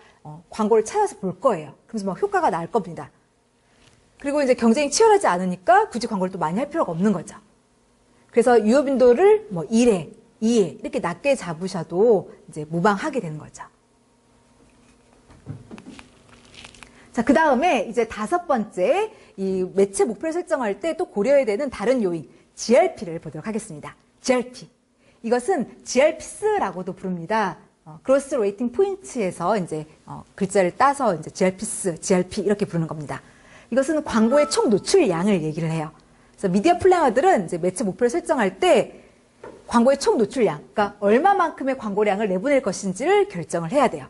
광고를 찾아서 볼 거예요. 그래서 효과가 날 겁니다. 그리고 이제 경쟁이 치열하지 않으니까 굳이 광고를 또 많이 할 필요가 없는 거죠. 그래서 유효 빈도를 1회, 2회 이렇게 낮게 잡으셔도 이제 무방하게 되는 거죠. 자, 그 다음에 이제 5번째, 이 매체 목표를 설정할 때 또 고려해야 되는 다른 요인, GRP를 보도록 하겠습니다. GRP. 이것은 GRPS라고도 부릅니다. 그로스 레이팅 포인트에서 이제 글자를 따서 이제 GRPS, GRP 이렇게 부르는 겁니다. 이것은 광고의 총 노출량을 얘기를 해요. 그래서 미디어 플래너들은 이제 매체 목표를 설정할 때 광고의 총 노출량, 그러니까 얼마만큼의 광고량을 내보낼 것인지를 결정을 해야 돼요.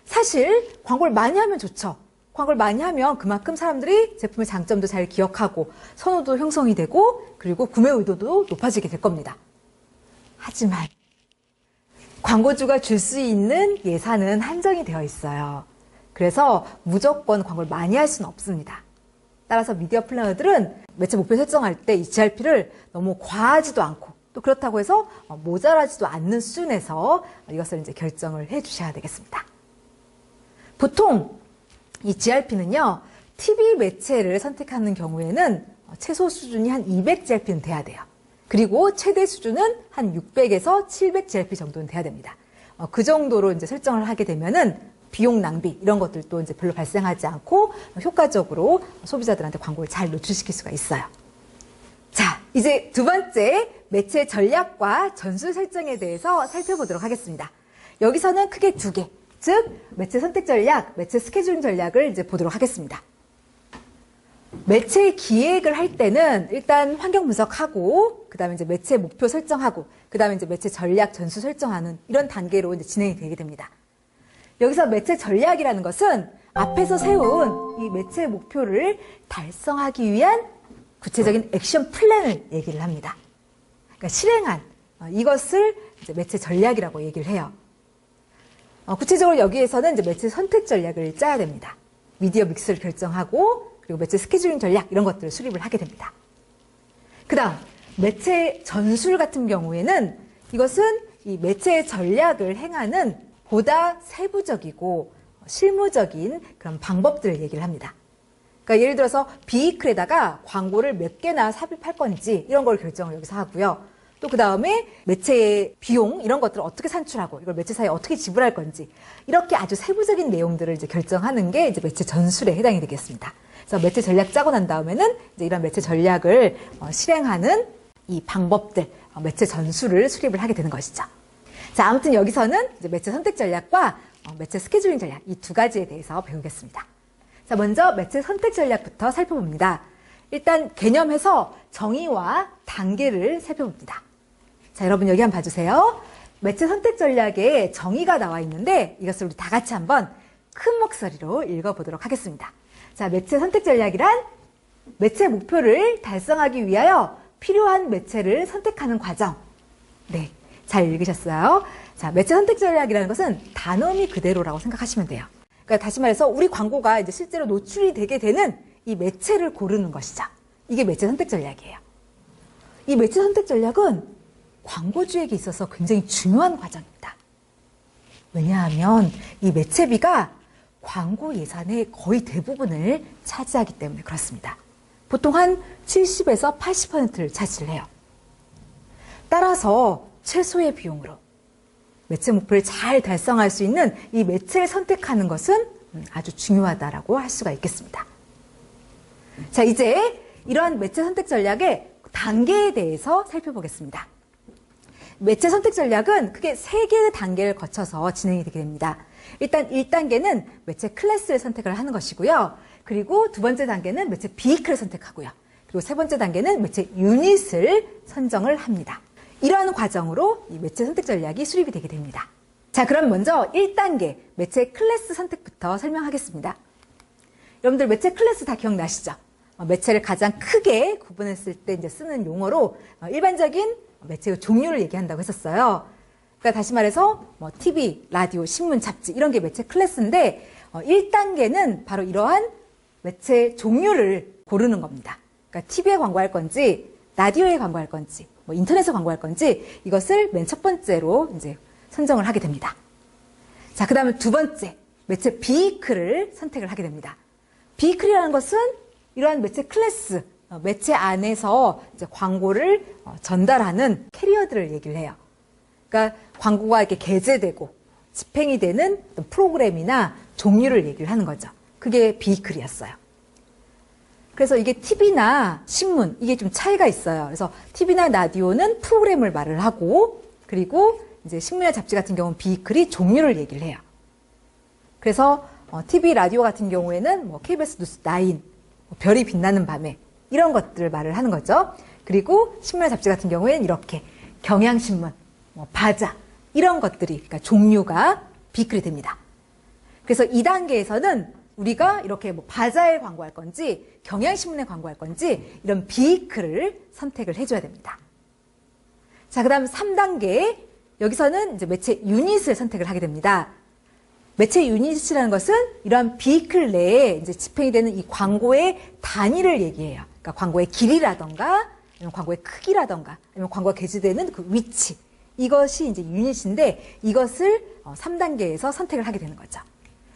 사실 광고를 많이 하면 좋죠. 광고를 많이 하면 그만큼 사람들이 제품의 장점도 잘 기억하고 선호도 형성이 되고 그리고 구매 의도도 높아지게 될 겁니다. 하지만 광고주가 줄 수 있는 예산은 한정이 되어 있어요. 그래서 무조건 광고를 많이 할 수는 없습니다. 따라서 미디어 플래너들은 매체 목표 설정할 때 이 GRP를 너무 과하지도 않고 또 그렇다고 해서 모자라지도 않는 수준에서 이것을 이제 결정을 해 주셔야 되겠습니다. 보통 이 GRP는요, TV 매체를 선택하는 경우에는 최소 수준이 한 200 GRP는 돼야 돼요. 그리고 최대 수준은 한 600에서 700 GRP 정도는 돼야 됩니다. 그 정도로 이제 설정을 하게 되면은 비용 낭비 이런 것들도 이제 별로 발생하지 않고 효과적으로 소비자들한테 광고를 잘 노출시킬 수가 있어요. 자, 이제 두 번째 매체 전략과 전술 설정에 대해서 살펴보도록 하겠습니다. 여기서는 크게 두 개, 즉 매체 선택 전략, 매체 스케줄링 전략을 이제 보도록 하겠습니다. 매체 기획을 할 때는 일단 환경 분석하고, 그 다음에 이제 매체 목표 설정하고, 그 다음에 이제 매체 전략, 전술 설정하는 이런 단계로 이제 진행이 되게 됩니다. 여기서 매체 전략이라는 것은 앞에서 세운 이 매체 목표를 달성하기 위한 구체적인 액션 플랜을 얘기를 합니다. 그러니까 실행한 이것을 이제 매체 전략이라고 얘기를 해요. 구체적으로 여기에서는 이제 매체 선택 전략을 짜야 됩니다. 미디어 믹스를 결정하고 그리고 매체 스케줄링 전략 이런 것들을 수립을 하게 됩니다. 그 다음 매체 전술 같은 경우에는 이것은 이 매체 전략을 행하는 보다 세부적이고 실무적인 그런 방법들을 얘기를 합니다. 그러니까 예를 들어서 비이클에다가 광고를 몇 개나 삽입할 건지 이런 걸 결정을 여기서 하고요. 또 그 다음에 매체의 비용 이런 것들을 어떻게 산출하고 이걸 매체사에 어떻게 지불할 건지 이렇게 아주 세부적인 내용들을 이제 결정하는 게 이제 매체 전술에 해당이 되겠습니다. 그래서 매체 전략 짜고 난 다음에는 이제 이런 매체 전략을 실행하는 이 방법들, 매체 전술을 수립을 하게 되는 것이죠. 자, 아무튼 여기서는 이제 매체 선택 전략과 매체 스케줄링 전략 이 두 가지에 대해서 배우겠습니다. 자, 먼저 매체 선택 전략부터 살펴봅니다. 일단 개념에서 정의와 단계를 살펴봅니다. 자, 여러분 여기 한번 봐주세요. 매체 선택 전략에 정의가 나와 있는데 이것을 우리 다 같이 한번 큰 목소리로 읽어보도록 하겠습니다. 자, 매체 선택 전략이란 매체 목표를 달성하기 위하여 필요한 매체를 선택하는 과정. 네, 잘 읽으셨어요? 자, 매체 선택 전략이라는 것은 단어미 그대로라고 생각하시면 돼요. 그러니까 다시 말해서 우리 광고가 이제 실제로 노출이 되게 되는 이 매체를 고르는 것이죠. 이게 매체 선택 전략이에요. 이 매체 선택 전략은 광고주에게 있어서 굉장히 중요한 과정입니다. 왜냐하면 이 매체비가 광고 예산의 거의 대부분을 차지하기 때문에 그렇습니다. 보통 한 70에서 80%를 차지를 해요. 따라서 최소의 비용으로 매체 목표를 잘 달성할 수 있는 이 매체를 선택하는 것은 아주 중요하다라고 할 수가 있겠습니다. 자, 이제 이러한 매체 선택 전략의 단계에 대해서 살펴보겠습니다. 매체 선택 전략은 크게 3개의 단계를 거쳐서 진행이 되게 됩니다. 일단 1단계는 매체 클래스를 선택을 하는 것이고요. 그리고 두 번째 단계는 매체 비이클을 선택하고요. 그리고 세 번째 단계는 매체 유닛을 선정을 합니다. 이러한 과정으로 이 매체 선택 전략이 수립이 되게 됩니다. 자, 그럼 먼저 1단계 매체 클래스 선택부터 설명하겠습니다. 여러분들 매체 클래스 다 기억나시죠? 매체를 가장 크게 구분했을 때 이제 쓰는 용어로 일반적인 매체의 종류를 얘기한다고 했었어요. 그러니까 다시 말해서 TV, 라디오, 신문, 잡지 이런 게 매체 클래스인데 1단계는 바로 이러한 매체 종류를 고르는 겁니다. 그러니까 TV에 광고할 건지, 라디오에 광고할 건지, 인터넷에 광고할 건지 이것을 맨 첫 번째로 이제 선정을 하게 됩니다. 자, 그 다음에 두 번째 매체 비이클을 선택을 하게 됩니다. 비이클이라는 것은 이러한 매체 클래스, 매체 안에서 이제 광고를 전달하는 캐리어들을 얘기를 해요. 그러니까 광고가 이렇게 게재되고 집행이 되는 프로그램이나 종류를 얘기를 하는 거죠. 그게 비이클이었어요. 그래서 이게 TV나 신문, 이게 좀 차이가 있어요. 그래서 TV나 라디오는 프로그램을 말을 하고, 그리고 이제 신문이나 잡지 같은 경우는 비이클이 종류를 얘기를 해요. 그래서 TV, 라디오 같은 경우에는 KBS 뉴스 9, 별이 빛나는 밤에 이런 것들을 말을 하는 거죠. 그리고 신문이나 잡지 같은 경우에는 이렇게 경향신문, 바자 이런 것들이 그러니까 종류가 비이클이 됩니다. 그래서 2단계에서는 우리가 이렇게 바자에 광고할 건지 경향신문에 광고할 건지 이런 비이클을 선택을 해줘야 됩니다. 자, 그 다음 3단계 여기서는 이제 매체 유닛을 선택을 하게 됩니다. 매체 유닛이라는 것은 이러한 비이클 내에 이제 집행이 되는 이 광고의 단위를 얘기해요. 그러니까 광고의 길이라던가 아니면 광고의 크기라던가 아니면 광고가 게재되는 그 위치 이것이 이제 유닛인데 이것을 3단계에서 선택을 하게 되는 거죠.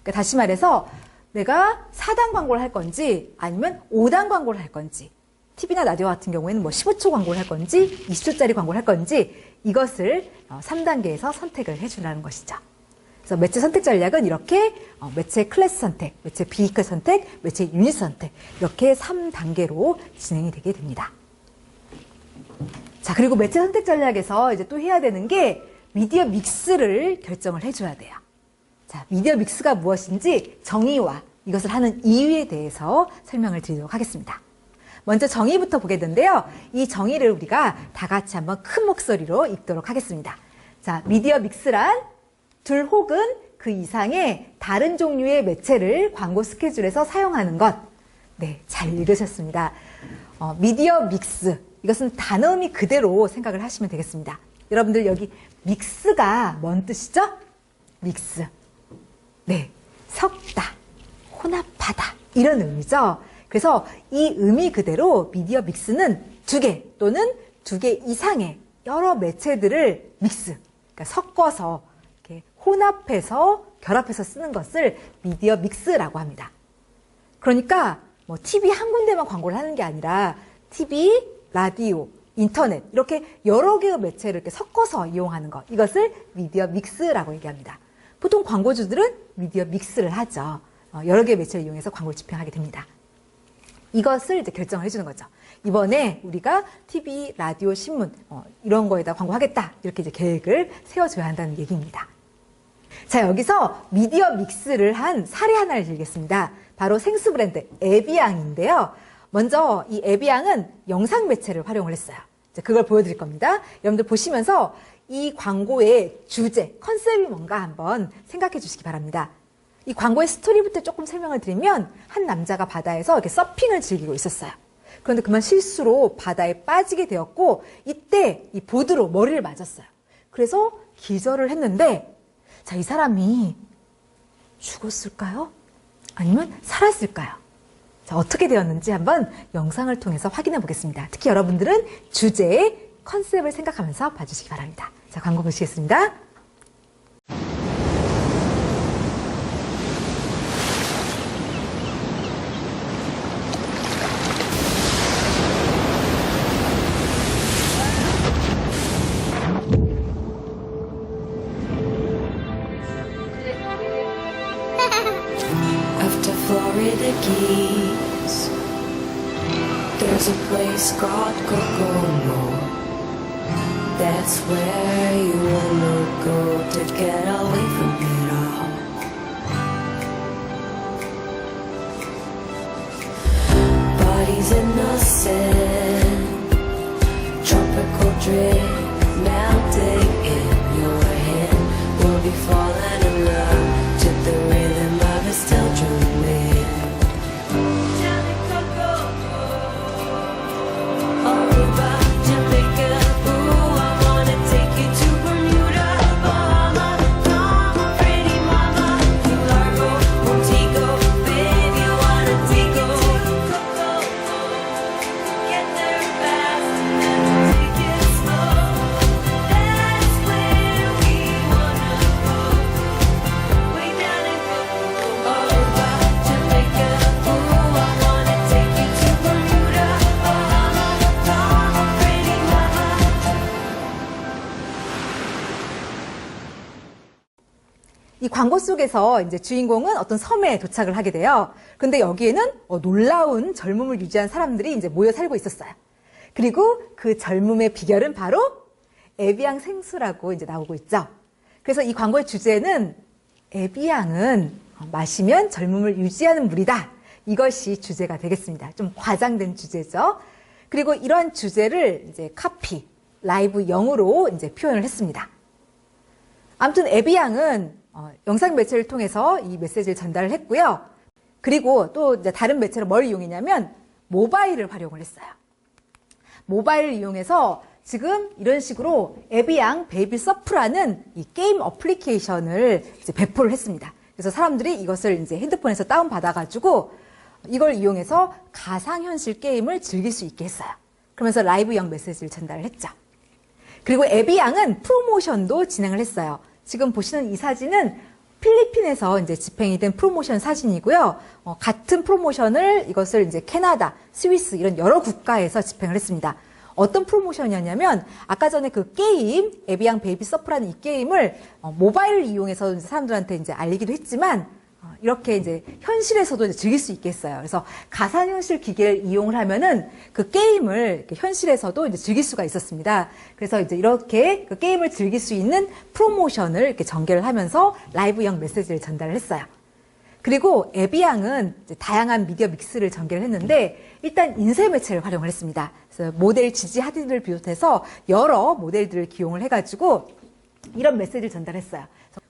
그러니까 다시 말해서 내가 4단 광고를 할 건지 아니면 5단 광고를 할 건지 TV나 라디오 같은 경우에는 15초 광고를 할 건지 20초짜리 광고를 할 건지 이것을 3단계에서 선택을 해주라는 것이죠. 그래서 매체 선택 전략은 이렇게 매체 클래스 선택, 매체 비이클 선택, 매체 유닛 선택 이렇게 3단계로 진행이 되게 됩니다. 자, 그리고 매체 선택 전략에서 이제 또 해야 되는 게 미디어 믹스를 결정을 해줘야 돼요. 자, 미디어 믹스가 무엇인지 정의와 이것을 하는 이유에 대해서 설명을 드리도록 하겠습니다. 먼저 정의부터 보게 되는데요. 이 정의를 우리가 다 같이 한번 큰 목소리로 읽도록 하겠습니다. 자, 미디어 믹스란 둘 혹은 그 이상의 다른 종류의 매체를 광고 스케줄에서 사용하는 것. 네, 잘 읽으셨습니다. 미디어 믹스. 이것은 단어음이 그대로 생각을 하시면 되겠습니다. 여러분들 여기 믹스가 뭔 뜻이죠? 믹스. 네, 섞다, 혼합하다 이런 의미죠. 그래서 이 의미 그대로 미디어 믹스는 2개 또는 2개 이상의 여러 매체들을 믹스, 그러니까 섞어서 이렇게 혼합해서 결합해서 쓰는 것을 미디어 믹스라고 합니다. 그러니까 TV 한 군데만 광고를 하는 게 아니라 TV, 라디오, 인터넷 이렇게 여러 개의 매체를 이렇게 섞어서 이용하는 것 이것을 미디어 믹스라고 얘기합니다. 보통 광고주들은 미디어 믹스를 하죠. 여러 개의 매체를 이용해서 광고를 집행하게 됩니다. 이것을 이제 결정을 해주는 거죠. 이번에 우리가 TV, 라디오, 신문 이런 거에다 광고하겠다 이렇게 이제 계획을 세워줘야 한다는 얘기입니다. 자, 여기서 미디어 믹스를 한 사례 하나를 들겠습니다. 바로 생수 브랜드 에비앙인데요. 먼저 이 에비앙은 영상 매체를 활용을 했어요. 이제 그걸 보여드릴 겁니다. 여러분들 보시면서 이 광고의 주제, 컨셉이 뭔가 한번 생각해 주시기 바랍니다. 이 광고의 스토리부터 조금 설명을 드리면 한 남자가 바다에서 이렇게 서핑을 즐기고 있었어요. 그런데 그만 실수로 바다에 빠지게 되었고 이때 이 보드로 머리를 맞았어요. 그래서 기절을 했는데 자, 이 사람이 죽었을까요? 아니면 살았을까요? 자, 어떻게 되었는지 한번 영상을 통해서 확인해 보겠습니다. 특히 여러분들은 주제의 컨셉을 생각하면서 봐주시기 바랍니다. 자, 광고 보시겠습니다. trees. There's a place called Kokomo. That's where you wanna go to get away from it all. Bodies in the sand, tropical drink melting in your hand. We'll be falling in love to the rhythm of a still drum band. Aruba, Jamaica, ooh, I wanna take you to Bermuda, Bahama, come pretty mama, Largo, Montego, baby, I wanna take you to Coco, get there fast, never take it slow. That's where we wanna go, way down in Coco. Aruba, Jamaica, ooh, I wanna take you to Bermuda, Bahama, come pretty mama. 이 광고 속에서 이제 주인공은 어떤 섬에 도착을 하게 돼요. 근데 여기에는 놀라운 젊음을 유지한 사람들이 이제 모여 살고 있었어요. 그리고 그 젊음의 비결은 바로 에비앙 생수라고 이제 나오고 있죠. 그래서 이 광고의 주제는 에비앙은 마시면 젊음을 유지하는 물이다. 이것이 주제가 되겠습니다. 좀 과장된 주제죠. 그리고 이런 주제를 이제 카피, 라이브 영어로 이제 표현을 했습니다. 아무튼 에비앙은 영상 매체를 통해서 이 메시지를 전달을 했고요. 그리고 또 이제 다른 매체로 뭘 이용했냐면 모바일을 활용을 했어요. 모바일을 이용해서 지금 이런 식으로 에비앙 베이비 서프라는 이 게임 어플리케이션을 이제 배포를 했습니다. 그래서 사람들이 이것을 이제 핸드폰에서 다운받아가지고 이걸 이용해서 가상현실 게임을 즐길 수 있게 했어요. 그러면서 라이브형 메시지를 전달을 했죠. 그리고 에비앙은 프로모션도 진행을 했어요. 지금 보시는 이 사진은 필리핀에서 이제 집행이 된 프로모션 사진이고요. 같은 프로모션을 이것을 이제 캐나다, 스위스 이런 여러 국가에서 집행을 했습니다. 어떤 프로모션이었냐면 아까 전에 그 게임 에비앙 베이비 서프라는 이 게임을 모바일을 이용해서 사람들한테 이제 알리기도 했지만 이렇게 이제 현실에서도 이제 즐길 수 있게 했어요. 그래서 가상현실 기기를 이용을 하면은 그 게임을 이렇게 현실에서도 이제 즐길 수가 있었습니다. 그래서 이제 이렇게 그 게임을 즐길 수 있는 프로모션을 이렇게 전개를 하면서 라이브형 메시지를 전달을 했어요. 그리고 에비앙은 이제 다양한 미디어 믹스를 전개를 했는데 일단 인쇄 매체를 활용을 했습니다. 그래서 모델 지지 하디드를 비롯해서 여러 모델들을 기용을 해가지고 이런 메시지를 전달했어요.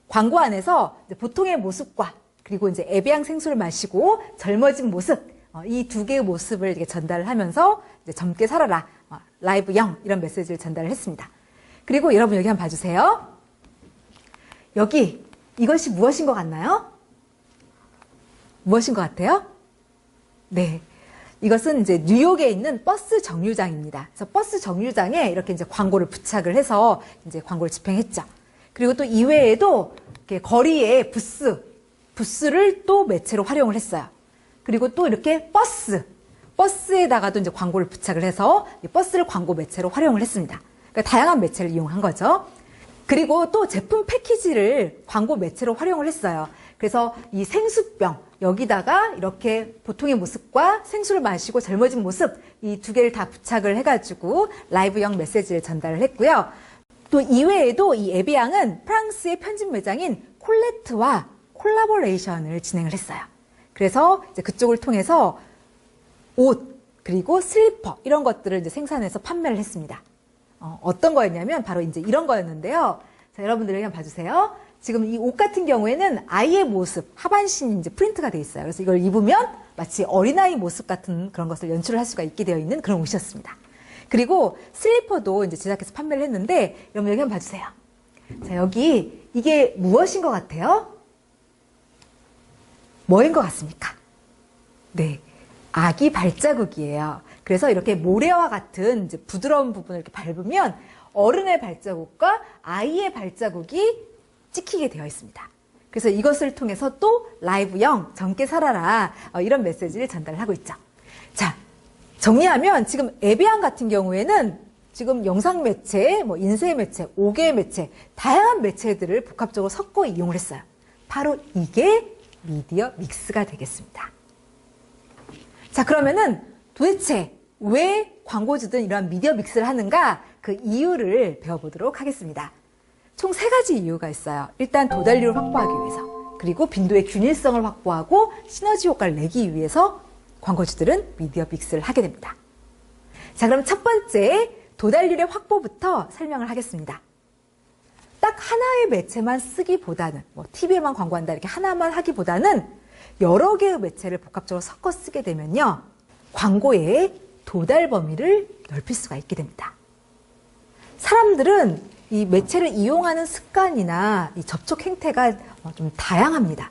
광고 안에서 이제 보통의 모습과 그리고 이제 에비앙 생수를 마시고 젊어진 모습, 이 두 개의 모습을 이렇게 전달을 하면서 이제 젊게 살아라, 라이브 영 이런 메시지를 전달을 했습니다. 그리고 여러분 여기 한번 봐주세요. 여기 이것이 무엇인 것 같나요? 무엇인 것 같아요? 네. 이것은 이제 뉴욕에 있는 버스 정류장입니다. 그래서 버스 정류장에 이렇게 이제 광고를 부착을 해서 이제 광고를 집행했죠. 그리고 또 이외에도 이렇게 거리에 부스를 또 매체로 활용을 했어요. 그리고 또 이렇게 버스에다가도 이제 광고를 부착을 해서 이 버스를 광고 매체로 활용을 했습니다. 그러니까 다양한 매체를 이용한 거죠. 그리고 또 제품 패키지를 광고 매체로 활용을 했어요. 그래서 이 생수병 여기다가 이렇게 보통의 모습과 생수를 마시고 젊어진 모습 이 두 개를 다 부착을 해가지고 라이브형 메시지를 전달을 했고요. 또 이외에도 이 에비앙은 프랑스의 편집 매장인 콜레트와 콜라보레이션을 진행을 했어요. 그래서 이제 그쪽을 통해서 옷 그리고 슬리퍼 이런 것들을 이제 생산해서 판매를 했습니다. 어떤 거였냐면 바로 이제 이런 거였는데요. 자, 여러분들 여기 한번 봐주세요. 지금 이 옷 같은 경우에는 아이의 모습, 하반신이 이제 프린트가 돼 있어요. 그래서 이걸 입으면 마치 어린아이 모습 같은 그런 것을 연출을 할 수가 있게 되어 있는 그런 옷이었습니다. 그리고 슬리퍼도 이제 제작해서 판매를 했는데 여러분 여기 한번 봐주세요. 자, 여기 이게 무엇인 것 같아요? 뭐인 것 같습니까? 네. 아기 발자국이에요. 그래서 이렇게 모래와 같은 이제 부드러운 부분을 이렇게 밟으면 어른의 발자국과 아이의 발자국이 찍히게 되어 있습니다. 그래서 이것을 통해서 또 라이브형 젊게 살아라 이런 메시지를 전달하고 있죠. 자, 정리하면 지금 에비앙 같은 경우에는 지금 영상 매체, 뭐 인쇄 매체, 5개 매체 다양한 매체들을 복합적으로 섞어 이용을 했어요. 바로 이게 미디어 믹스가 되겠습니다. 자, 그러면은 도대체 왜 광고주들은 이런 미디어 믹스를 하는가? 그 이유를 배워보도록 하겠습니다. 총 3가지 이유가 있어요. 일단 도달률을 확보하기 위해서, 그리고 빈도의 균일성을 확보하고 시너지 효과를 내기 위해서 광고주들은 미디어 믹스를 하게 됩니다. 자, 그럼 첫 번째 도달률의 확보부터 설명을 하겠습니다. 딱 하나의 매체만 쓰기보다는, TV에만 광고한다 이렇게 하나만 하기보다는 여러 개의 매체를 복합적으로 섞어 쓰게 되면요, 광고의 도달 범위를 넓힐 수가 있게 됩니다. 사람들은 이 매체를 이용하는 습관이나 이 접촉 행태가 좀 다양합니다.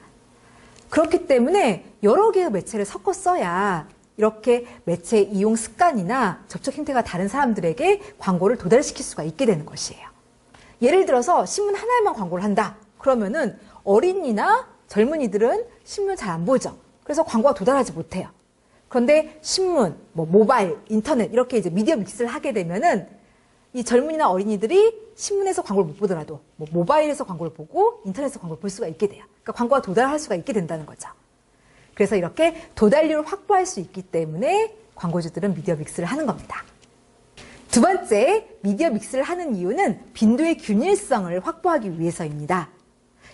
그렇기 때문에 여러 개의 매체를 섞어 써야 이렇게 매체 이용 습관이나 접촉 행태가 다른 사람들에게 광고를 도달시킬 수가 있게 되는 것이에요. 예를 들어서 신문 하나에만 광고를 한다. 그러면은 어린이나 젊은이들은 신문 잘 안 보죠. 그래서 광고가 도달하지 못해요. 그런데 신문, 모바일, 인터넷 이렇게 이제 미디어 믹스를 하게 되면은 이 젊은이나 어린이들이 신문에서 광고를 못 보더라도 모바일에서 광고를 보고 인터넷에서 광고를 볼 수가 있게 돼요. 그러니까 광고가 도달할 수가 있게 된다는 거죠. 그래서 이렇게 도달률을 확보할 수 있기 때문에 광고주들은 미디어 믹스를 하는 겁니다. 두 번째, 미디어 믹스를 하는 이유는 빈도의 균일성을 확보하기 위해서입니다.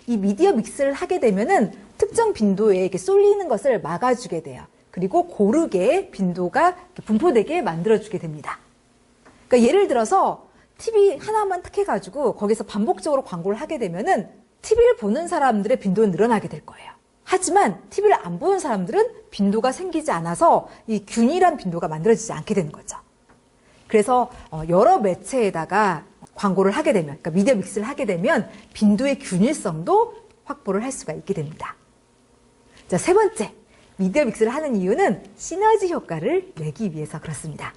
이 미디어 믹스를 하게 되면은 특정 빈도에 이렇게 쏠리는 것을 막아주게 돼요. 그리고 고르게 빈도가 분포되게 만들어주게 됩니다. 그러니까 예를 들어서 TV 하나만 탁 해가지고 거기서 반복적으로 광고를 하게 되면은 TV를 보는 사람들의 빈도는 늘어나게 될 거예요. 하지만 TV를 안 보는 사람들은 빈도가 생기지 않아서 이 균일한 빈도가 만들어지지 않게 되는 거죠. 그래서 여러 매체에다가 광고를 하게 되면, 그러니까 미디어 믹스를 하게 되면 빈도의 균일성도 확보를 할 수가 있게 됩니다. 자, 세 번째, 미디어 믹스를 하는 이유는 시너지 효과를 내기 위해서 그렇습니다.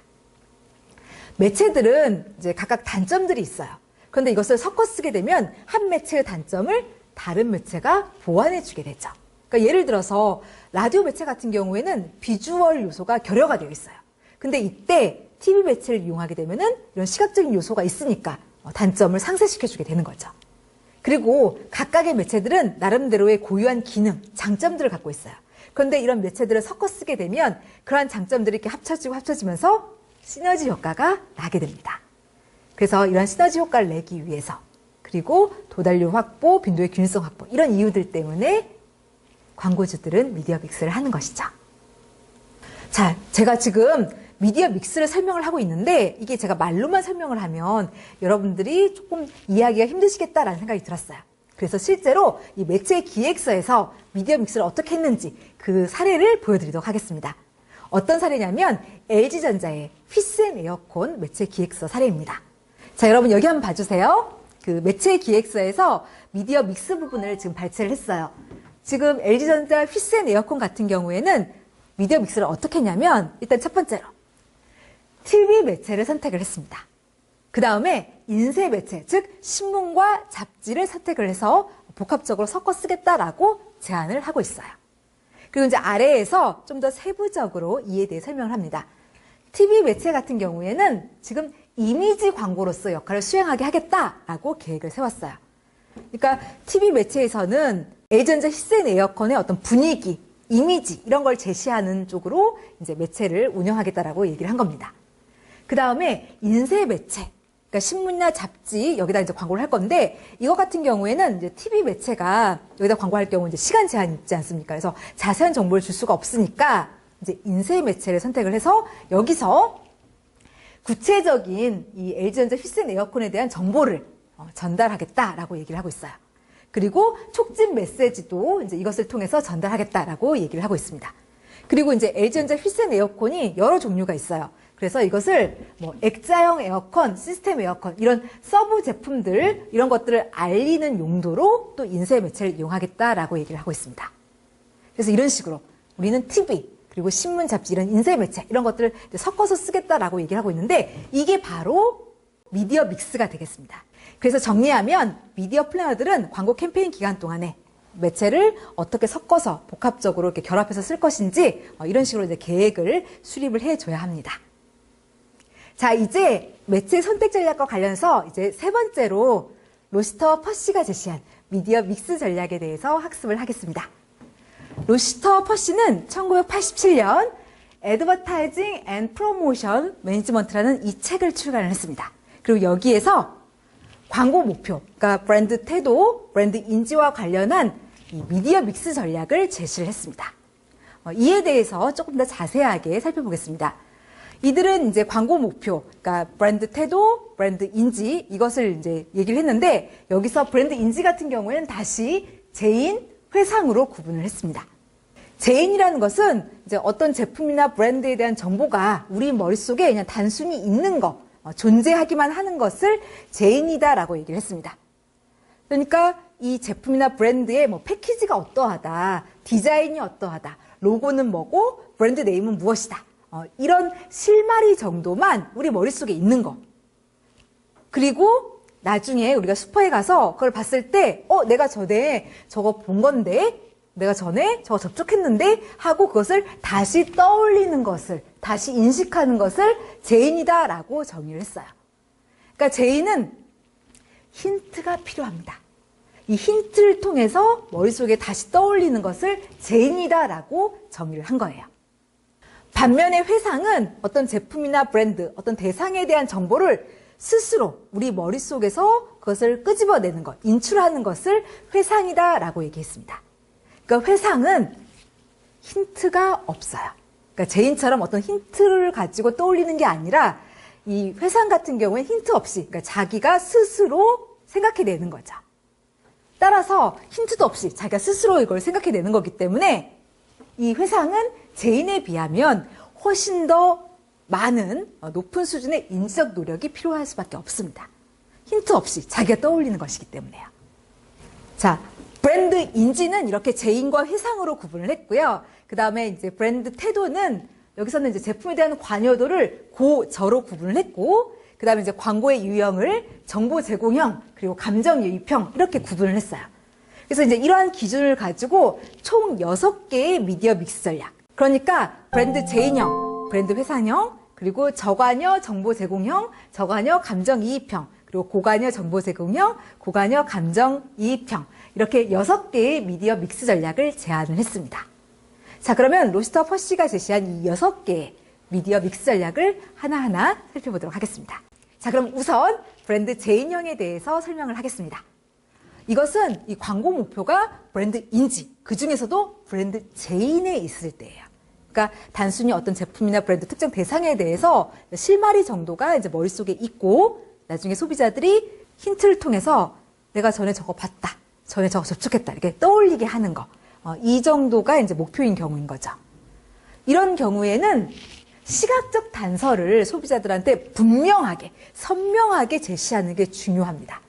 매체들은 이제 각각 단점들이 있어요. 그런데 이것을 섞어 쓰게 되면 한 매체의 단점을 다른 매체가 보완해 주게 되죠. 그러니까 예를 들어서 라디오 매체 같은 경우에는 비주얼 요소가 결여가 되어 있어요. 근데 이때 TV 매체를 이용하게 되면은 이런 시각적인 요소가 있으니까 단점을 상쇄시켜 주게 되는 거죠. 그리고 각각의 매체들은 나름대로의 고유한 기능, 장점들을 갖고 있어요. 그런데 이런 매체들을 섞어 쓰게 되면 그러한 장점들이 이렇게 합쳐지면서 시너지 효과가 나게 됩니다. 그래서 이런 시너지 효과를 내기 위해서, 그리고 도달률 확보, 빈도의 균일성 확보, 이런 이유들 때문에 광고주들은 미디어 믹스를 하는 것이죠. 자, 제가 지금 미디어 믹스를 설명을 하고 있는데 이게 제가 말로만 설명을 하면 여러분들이 조금 이해하기가 힘드시겠다라는 생각이 들었어요. 그래서 실제로 이 매체 기획서에서 미디어 믹스를 어떻게 했는지 그 사례를 보여드리도록 하겠습니다. 어떤 사례냐면 LG전자의 휘센 에어컨 매체 기획서 사례입니다. 자, 여러분 여기 한번 봐주세요. 그 매체 기획서에서 미디어 믹스 부분을 지금 발췌를 했어요. 지금 LG전자 휘센 에어컨 같은 경우에는 미디어 믹스를 어떻게 했냐면 일단 첫 번째로 TV 매체를 선택을 했습니다. 그 다음에 인쇄 매체, 즉 신문과 잡지를 선택을 해서 복합적으로 섞어 쓰겠다라고 제안을 하고 있어요. 그리고 이제 아래에서 좀 더 세부적으로 이에 대해 설명을 합니다. TV 매체 같은 경우에는 지금 이미지 광고로서 역할을 수행하게 하겠다라고 계획을 세웠어요. 그러니까 TV 매체에서는 LG전자 휘센 에어컨의 어떤 분위기, 이미지 이런 걸 제시하는 쪽으로 이제 매체를 운영하겠다라고 얘기를 한 겁니다. 그 다음에 인쇄 매체, 그러니까 신문이나 잡지 여기다 이제 광고를 할 건데 이거 같은 경우에는 이제 TV 매체가 여기다 광고할 경우 이제 시간 제한이 있지 않습니까? 그래서 자세한 정보를 줄 수가 없으니까 이제 인쇄 매체를 선택을 해서 여기서 구체적인 이 LG전자 휘센 에어컨에 대한 정보를 전달하겠다라고 얘기를 하고 있어요. 그리고 촉진 메시지도 이제 이것을 통해서 전달하겠다라고 얘기를 하고 있습니다. 그리고 이제 LG전자 휘센 에어컨이 여러 종류가 있어요. 그래서 이것을 액자형 에어컨, 시스템 에어컨 이런 서브 제품들 이런 것들을 알리는 용도로 또 인쇄 매체를 이용하겠다라고 얘기를 하고 있습니다. 그래서 이런 식으로 우리는 TV 그리고 신문, 잡지 이런 인쇄 매체 이런 것들을 섞어서 쓰겠다라고 얘기를 하고 있는데 이게 바로 미디어 믹스가 되겠습니다. 그래서 정리하면 미디어 플래너들은 광고 캠페인 기간 동안에 매체를 어떻게 섞어서 복합적으로 이렇게 결합해서 쓸 것인지 이런 식으로 이제 계획을 수립을 해줘야 합니다. 자, 이제 매체 선택 전략과 관련해서 이제 세 번째로 로시터 퍼시가 제시한 미디어 믹스 전략에 대해서 학습을 하겠습니다. 로시터 퍼시는 1987년 Advertising and Promotion Management라는 이 책을 출간을 했습니다. 그리고 여기에서 광고 목표, 그러니까 브랜드 태도, 브랜드 인지와 관련한 이 미디어 믹스 전략을 제시를 했습니다. 이에 대해서 조금 더 자세하게 살펴보겠습니다. 이들은 이제 광고 목표, 그러니까 브랜드 태도, 브랜드 인지 이것을 이제 얘기를 했는데 여기서 브랜드 인지 같은 경우에는 다시 제인, 회상으로 구분을 했습니다. 제인이라는 것은 이제 어떤 제품이나 브랜드에 대한 정보가 우리 머릿속에 그냥 단순히 있는 거, 존재하기만 하는 것을 제인이다라고 얘기를 했습니다. 그러니까 이 제품이나 브랜드의 뭐 패키지가 어떠하다, 디자인이 어떠하다, 로고는 뭐고 브랜드 네임은 무엇이다. 이런 실마리 정도만 우리 머릿속에 있는 거. 그리고 나중에 우리가 슈퍼에 가서 그걸 봤을 때 내가 전에 저거 본 건데, 내가 전에 저거 접촉했는데 하고 그것을 다시 떠올리는 것을, 다시 인식하는 것을 제인이다라고 정의를 했어요. 그러니까 제인은 힌트가 필요합니다. 이 힌트를 통해서 머릿속에 다시 떠올리는 것을 제인이다라고 정의를 한 거예요. 반면에 회상은 어떤 제품이나 브랜드, 어떤 대상에 대한 정보를 스스로 우리 머릿속에서 그것을 끄집어내는 것, 인출하는 것을 회상이다라고 얘기했습니다. 그러니까 회상은 힌트가 없어요. 그러니까 제인처럼 어떤 힌트를 가지고 떠올리는 게 아니라 이 회상 같은 경우에 힌트 없이, 그러니까 자기가 스스로 생각해내는 거죠. 따라서 힌트도 없이 자기가 스스로 이걸 생각해내는 거기 때문에 이 회상은 제인에 비하면 훨씬 더 많은 높은 수준의 인지적 노력이 필요할 수밖에 없습니다. 힌트 없이 자기가 떠올리는 것이기 때문에요. 자, 브랜드 인지는 이렇게 제인과 회상으로 구분을 했고요. 그 다음에 이제 브랜드 태도는 여기서는 이제 제품에 대한 관여도를 고, 저로 구분을 했고, 그 다음에 이제 광고의 유형을 정보 제공형, 그리고 감정 유입형 이렇게 구분을 했어요. 그래서 이제 이러한 기준을 가지고 총 6개의 미디어 믹스 전략. 그러니까 브랜드 제인형, 브랜드 회상형, 그리고 저관여 정보 제공형, 저관여 감정 이입형, 그리고 고관여 정보 제공형, 고관여 감정 이입형. 이렇게 6개의 미디어 믹스 전략을 제안을 했습니다. 자, 그러면 로시터 퍼시가 제시한 이 6개의 미디어 믹스 전략을 하나하나 살펴보도록 하겠습니다. 자, 그럼 우선 브랜드 제인형에 대해서 설명을 하겠습니다. 이것은 이 광고 목표가 브랜드 인지, 그 중에서도 브랜드 제인에 있을 때예요. 그러니까 단순히 어떤 제품이나 브랜드 특정 대상에 대해서 실마리 정도가 이제 머릿속에 있고 나중에 소비자들이 힌트를 통해서 내가 전에 저거 봤다, 전에 저거 접촉했다 이렇게 떠올리게 하는 거. 이 정도가 이제 목표인 경우인 거죠. 이런 경우에는 시각적 단서를 소비자들한테 분명하게, 선명하게 제시하는 게 중요합니다.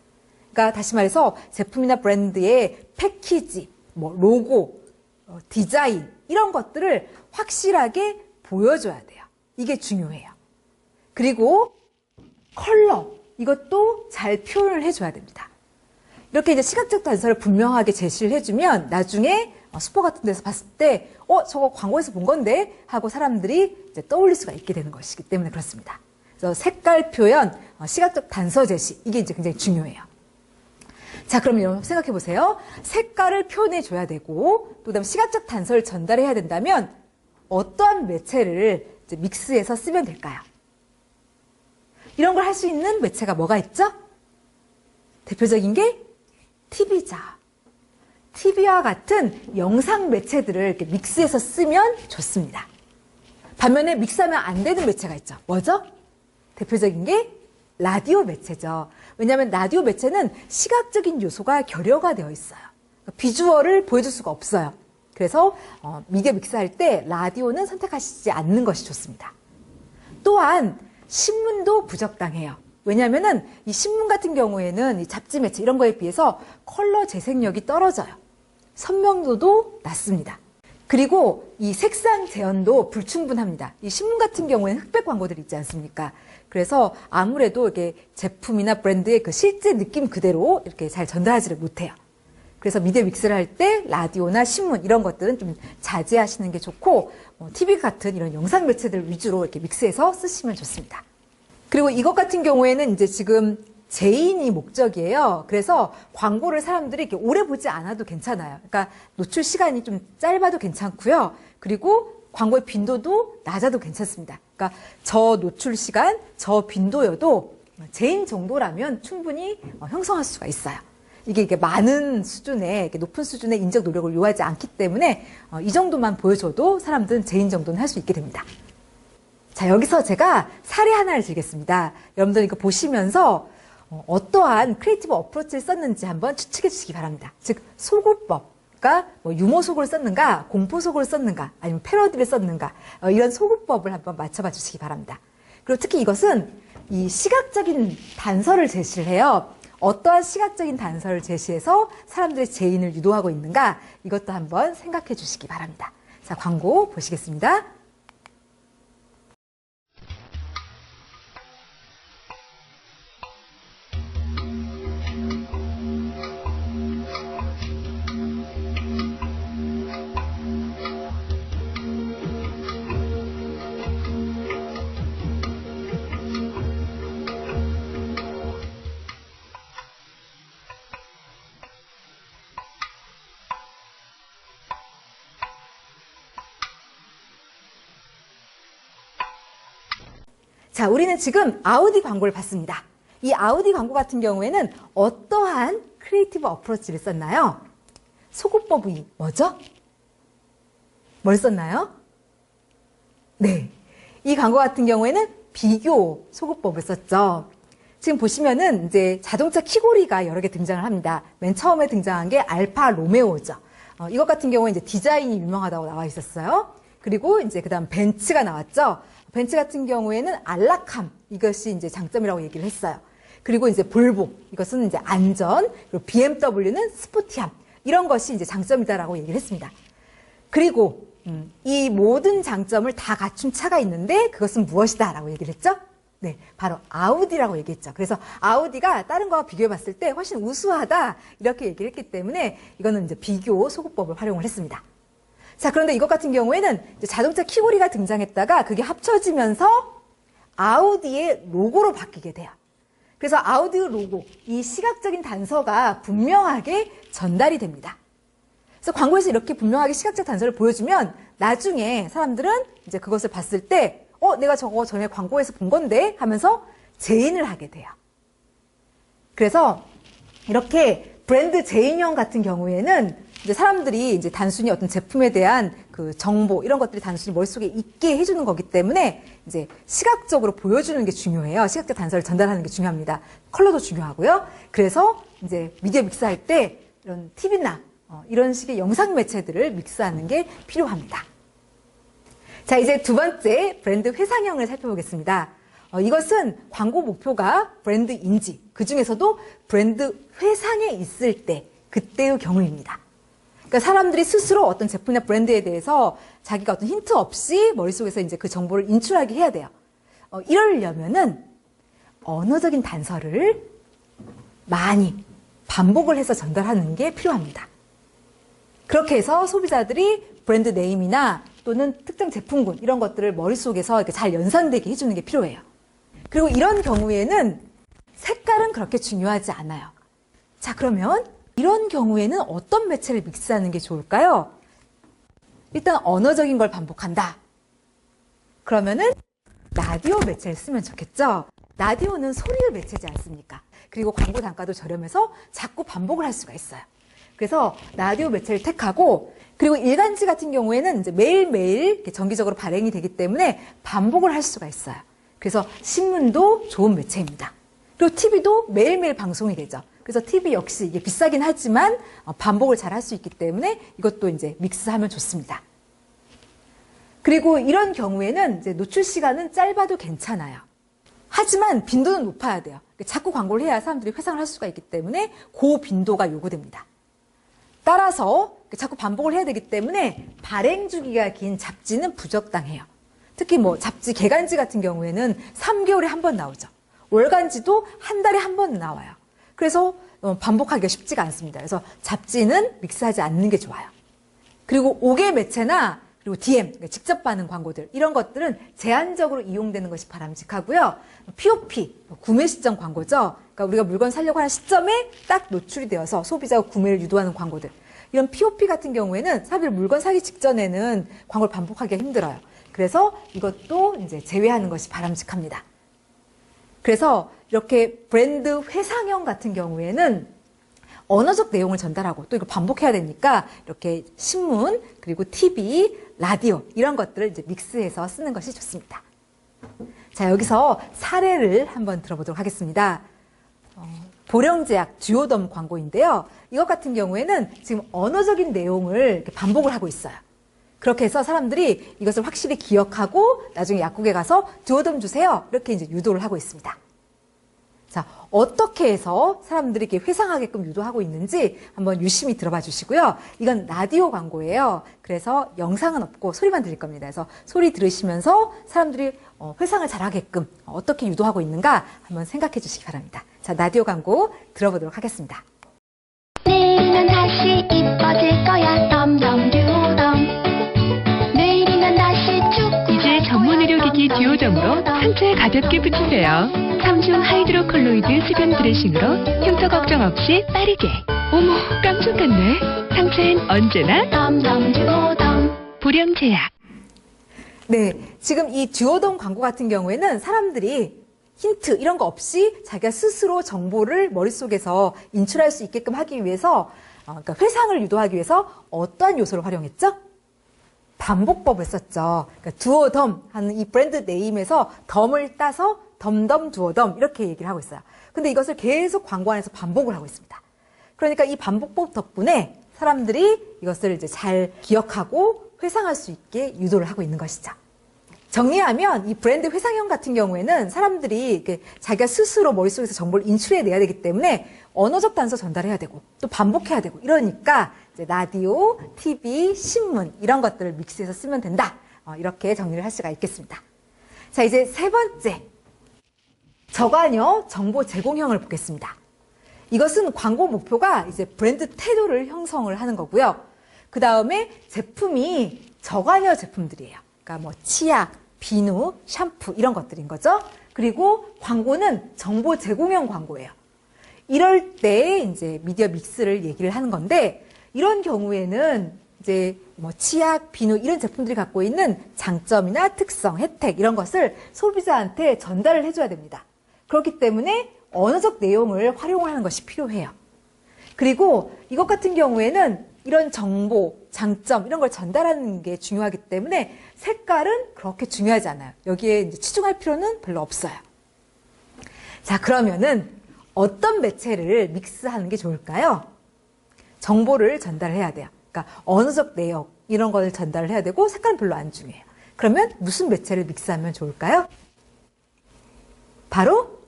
그러니까 다시 말해서 제품이나 브랜드의 패키지, 뭐 로고, 디자인 이런 것들을 확실하게 보여줘야 돼요. 이게 중요해요. 그리고 컬러 이것도 잘 표현을 해줘야 됩니다. 이렇게 이제 시각적 단서를 분명하게 제시를 해주면 나중에 슈퍼 같은 데서 봤을 때 저거 광고에서 본 건데 하고 사람들이 이제 떠올릴 수가 있게 되는 것이기 때문에 그렇습니다. 그래서 색깔 표현, 시각적 단서 제시 이게 이제 굉장히 중요해요. 자, 그럼 여러분 생각해 보세요. 색깔을 표현해 줘야 되고 또 그다음 시각적 단서를 전달해야 된다면 어떠한 매체를 이제 믹스해서 쓰면 될까요? 이런 걸 할 수 있는 매체가 뭐가 있죠? 대표적인 게 TV죠. TV와 같은 영상 매체들을 이렇게 믹스해서 쓰면 좋습니다. 반면에 믹스하면 안 되는 매체가 있죠. 뭐죠? 대표적인 게 라디오 매체죠. 왜냐하면 라디오 매체는 시각적인 요소가 결여가 되어 있어요. 비주얼을 보여줄 수가 없어요. 그래서 미디어 믹스할 때 라디오는 선택하시지 않는 것이 좋습니다. 또한 신문도 부적당해요. 왜냐하면은 이 신문 같은 경우에는 이 잡지 매체 이런 거에 비해서 컬러 재생력이 떨어져요. 선명도도 낮습니다. 그리고 이 색상 재현도 불충분합니다. 이 신문 같은 경우에는 흑백 광고들이 있지 않습니까? 그래서 아무래도 이게 제품이나 브랜드의 그 실제 느낌 그대로 이렇게 잘 전달하지를 못해요. 그래서 미디어 믹스를 할 때 라디오나 신문 이런 것들은 좀 자제하시는 게 좋고 TV 같은 이런 영상 매체들 위주로 이렇게 믹스해서 쓰시면 좋습니다. 그리고 이것 같은 경우에는 이제 지금 제인이 목적이에요. 그래서 광고를 사람들이 이렇게 오래 보지 않아도 괜찮아요. 그러니까 노출 시간이 좀 짧아도 괜찮고요. 그리고 광고의 빈도도 낮아도 괜찮습니다. 그러니까 저 노출 시간, 저 빈도여도 제인 정도라면 충분히 형성할 수가 있어요. 이게 많은 수준의, 이렇게 높은 수준의 인적 노력을 요하지 않기 때문에 이 정도만 보여줘도 사람들은 제인 정도는 할 수 있게 됩니다. 자, 여기서 제가 사례 하나를 드리겠습니다. 여러분들 이거 보시면서 어떠한 크리에이티브 어프로치를 썼는지 한번 추측해 주시기 바랍니다. 즉, 소구법. 그러니까 뭐 유머 소구를 썼는가, 공포 소구를 썼는가, 아니면 패러디를 썼는가, 이런 소구법을 한번 맞춰봐 주시기 바랍니다. 그리고 특히 이것은 이 시각적인 단서를 제시를 해요. 어떠한 시각적인 단서를 제시해서 사람들의 제인을 유도하고 있는가, 이것도 한번 생각해 주시기 바랍니다. 자, 광고 보시겠습니다. 자, 우리는 지금 아우디 광고를 봤습니다. 이 아우디 광고 같은 경우에는 어떠한 크리에이티브 어프로치를 썼나요? 소구법이 뭐죠? 뭘 썼나요? 네. 이 광고 같은 경우에는 비교 소구법을 썼죠. 지금 보시면은 이제 자동차 키고리가 여러 개 등장을 합니다. 맨 처음에 등장한 게 알파 로메오죠. 이것 같은 경우에 이제 디자인이 유명하다고 나와 있었어요. 그리고 이제 그다음 벤츠가 나왔죠. 벤츠 같은 경우에는 안락함, 이것이 이제 장점이라고 얘기를 했어요. 그리고 이제 볼보, 이것은 이제 안전, 그리고 BMW는 스포티함, 이런 것이 이제 장점이다라고 얘기를 했습니다. 그리고 이 모든 장점을 다 갖춘 차가 있는데 그것은 무엇이다라고 얘기를 했죠? 네, 바로 아우디라고 얘기했죠. 그래서 아우디가 다른 거와 비교해 봤을 때 훨씬 우수하다, 이렇게 얘기를 했기 때문에 이거는 이제 비교 소구법을 활용을 했습니다. 자, 그런데 이것 같은 경우에는 이제 자동차 키고리가 등장했다가 그게 합쳐지면서 아우디의 로고로 바뀌게 돼요. 그래서 아우디 로고, 이 시각적인 단서가 분명하게 전달이 됩니다. 그래서 광고에서 이렇게 분명하게 시각적 단서를 보여주면 나중에 사람들은 이제 그것을 봤을 때 내가 저거 전에 광고에서 본 건데 하면서 제인을 하게 돼요. 그래서 이렇게 브랜드 제인형 같은 경우에는 이제 사람들이 이제 단순히 어떤 제품에 대한 그 정보 이런 것들이 단순히 머릿속에 있게 해주는 거기 때문에 이제 시각적으로 보여주는 게 중요해요. 시각적 단서를 전달하는 게 중요합니다. 컬러도 중요하고요. 그래서 이제 미디어 믹스할 때 이런 TV나 이런 식의 영상 매체들을 믹스하는 게 필요합니다. 자, 이제 두 번째 브랜드 회상형을 살펴보겠습니다. 이것은 광고 목표가 브랜드 인지, 그 중에서도 브랜드 회상에 있을 때, 그때의 경우입니다. 그러니까 사람들이 스스로 어떤 제품이나 브랜드에 대해서 자기가 어떤 힌트 없이 머릿속에서 이제 그 정보를 인출하게 해야 돼요. 이러려면은 언어적인 단서를 많이 반복을 해서 전달하는 게 필요합니다. 그렇게 해서 소비자들이 브랜드 네임이나 또는 특정 제품군 이런 것들을 머릿속에서 이렇게 잘 연상되게 해주는 게 필요해요. 그리고 이런 경우에는 색깔은 그렇게 중요하지 않아요. 자, 그러면 이런 경우에는 어떤 매체를 믹스하는 게 좋을까요? 일단 언어적인 걸 반복한다. 그러면은 라디오 매체를 쓰면 좋겠죠? 라디오는 소리의 매체지 않습니까? 그리고 광고 단가도 저렴해서 자꾸 반복을 할 수가 있어요. 그래서 라디오 매체를 택하고, 그리고 일간지 같은 경우에는 이제 매일매일 이렇게 정기적으로 발행이 되기 때문에 반복을 할 수가 있어요. 그래서 신문도 좋은 매체입니다. 그리고 TV도 매일매일 방송이 되죠. 그래서 TV 역시 이게 비싸긴 하지만 반복을 잘 할 수 있기 때문에 이것도 이제 믹스하면 좋습니다. 그리고 이런 경우에는 이제 노출 시간은 짧아도 괜찮아요. 하지만 빈도는 높아야 돼요. 자꾸 광고를 해야 사람들이 회상을 할 수가 있기 때문에 고빈도가 요구됩니다. 따라서 자꾸 반복을 해야 되기 때문에 발행 주기가 긴 잡지는 부적당해요. 특히 뭐 잡지 개간지 같은 경우에는 3개월에 한 번 나오죠. 월간지도 한 달에 한 번 나와요. 그래서 반복하기가 쉽지가 않습니다. 그래서 잡지는 믹스하지 않는 게 좋아요. 그리고 5개 매체나 그리고 DM, 그러니까 직접 받는 광고들, 이런 것들은 제한적으로 이용되는 것이 바람직하고요. POP, 구매 시점 광고죠. 그러니까 우리가 물건 사려고 하는 시점에 딱 노출이 되어서 소비자가 구매를 유도하는 광고들. 이런 POP 같은 경우에는 사람들이 물건 사기 직전에는 광고를 반복하기가 힘들어요. 그래서 이것도 이제 제외하는 것이 바람직합니다. 그래서 이렇게 브랜드 회상형 같은 경우에는 언어적 내용을 전달하고 또 이걸 반복해야 되니까 이렇게 신문, 그리고 TV, 라디오 이런 것들을 이제 믹스해서 쓰는 것이 좋습니다. 자, 여기서 사례를 한번 들어보도록 하겠습니다. 보령제약 듀오덤 광고인데요. 이것 같은 경우에는 지금 언어적인 내용을 이렇게 반복을 하고 있어요. 그렇게 해서 사람들이 이것을 확실히 기억하고 나중에 약국에 가서 듀오덤 주세요. 이렇게 이제 유도를 하고 있습니다. 자, 어떻게 해서 사람들이 이렇게 회상하게끔 유도하고 있는지 한번 유심히 들어봐 주시고요. 이건 라디오 광고예요. 그래서 영상은 없고 소리만 들릴 겁니다. 그래서 소리 들으시면서 사람들이 회상을 잘하게끔 어떻게 유도하고 있는가 한번 생각해 주시기 바랍니다. 자, 라디오 광고 들어보도록 하겠습니다. 내일은 다시 이뻐질 거야 덤덤듀덤 내일이면 다시 축구 이제 전문 의료기기 듀오덤으로 상처에 가볍게 붙이세요. 3중 하이드로콜로이드 수분 드레싱으로 흉터 걱정 없이 빠르게. 어머, 깜짝같네. 상처엔 언제나 덤덤듀덤 보령제약. 네, 지금 이 듀오덤 광고 같은 경우에는 사람들이 힌트 이런 거 없이 자기가 스스로 정보를 머릿속에서 인출할 수 있게끔 하기 위해서 그러니까 회상을 유도하기 위해서 어떠한 요소를 활용했죠? 반복법을 썼죠. 그러니까 듀오덤 하는 이 브랜드 네임에서 덤을 따서 덤덤 듀오덤 이렇게 얘기를 하고 있어요. 근데 이것을 계속 광고 안에서 반복을 하고 있습니다. 그러니까 이 반복법 덕분에 사람들이 이것을 이제 잘 기억하고 회상할 수 있게 유도를 하고 있는 것이죠. 정리하면 이 브랜드 회상형 같은 경우에는 사람들이 이렇게 자기가 스스로 머릿속에서 정보를 인출해내야 되기 때문에 언어적 단서 전달해야 되고 또 반복해야 되고 이러니까 이제 라디오, TV, 신문 이런 것들을 믹스해서 쓰면 된다. 이렇게 정리를 할 수가 있겠습니다. 자, 이제 세 번째. 저관여 정보 제공형을 보겠습니다. 이것은 광고 목표가 이제 브랜드 태도를 형성을 하는 거고요. 그 다음에 제품이 저관여 제품들이에요. 그러니까 뭐 치약, 비누, 샴푸 이런 것들인 거죠. 그리고 광고는 정보 제공형 광고예요. 이럴 때 이제 미디어 믹스를 얘기를 하는 건데 이런 경우에는 이제 뭐 치약, 비누 이런 제품들이 갖고 있는 장점이나 특성, 혜택 이런 것을 소비자한테 전달을 해줘야 됩니다. 그렇기 때문에 언어적 내용을 활용을 하는 것이 필요해요. 그리고 이것 같은 경우에는 이런 정보, 장점 이런 걸 전달하는 게 중요하기 때문에 색깔은 그렇게 중요하지 않아요. 여기에 이제 치중할 필요는 별로 없어요. 자, 그러면은 어떤 매체를 믹스하는 게 좋을까요? 정보를 전달해야 돼요. 그러니까 언어적 내용 이런 걸 전달을 해야 되고 색깔은 별로 안 중요해요. 그러면 무슨 매체를 믹스하면 좋을까요? 바로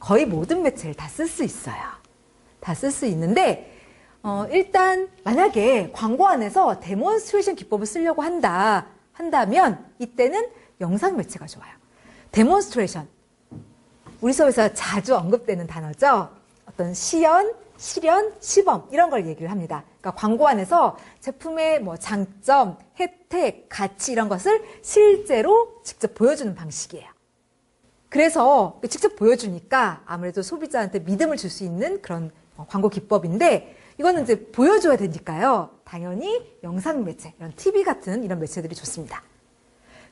거의 모든 매체를 다 쓸 수 있어요. 다 쓸 수 있는데 일단 만약에 광고 안에서 데몬스트레이션 기법을 쓰려고 한다면 이때는 영상 매체가 좋아요. 데몬스트레이션 우리 수업에서 자주 언급되는 단어죠. 어떤 시연, 실현, 시범 이런 걸 얘기를 합니다. 그러니까 광고 안에서 제품의 뭐 장점, 혜택, 가치 이런 것을 실제로 직접 보여주는 방식이에요. 그래서 직접 보여주니까 아무래도 소비자한테 믿음을 줄 수 있는 그런 광고 기법인데 이거는 이제 보여줘야 되니까요. 당연히 영상 매체, 이런 TV 같은 이런 매체들이 좋습니다.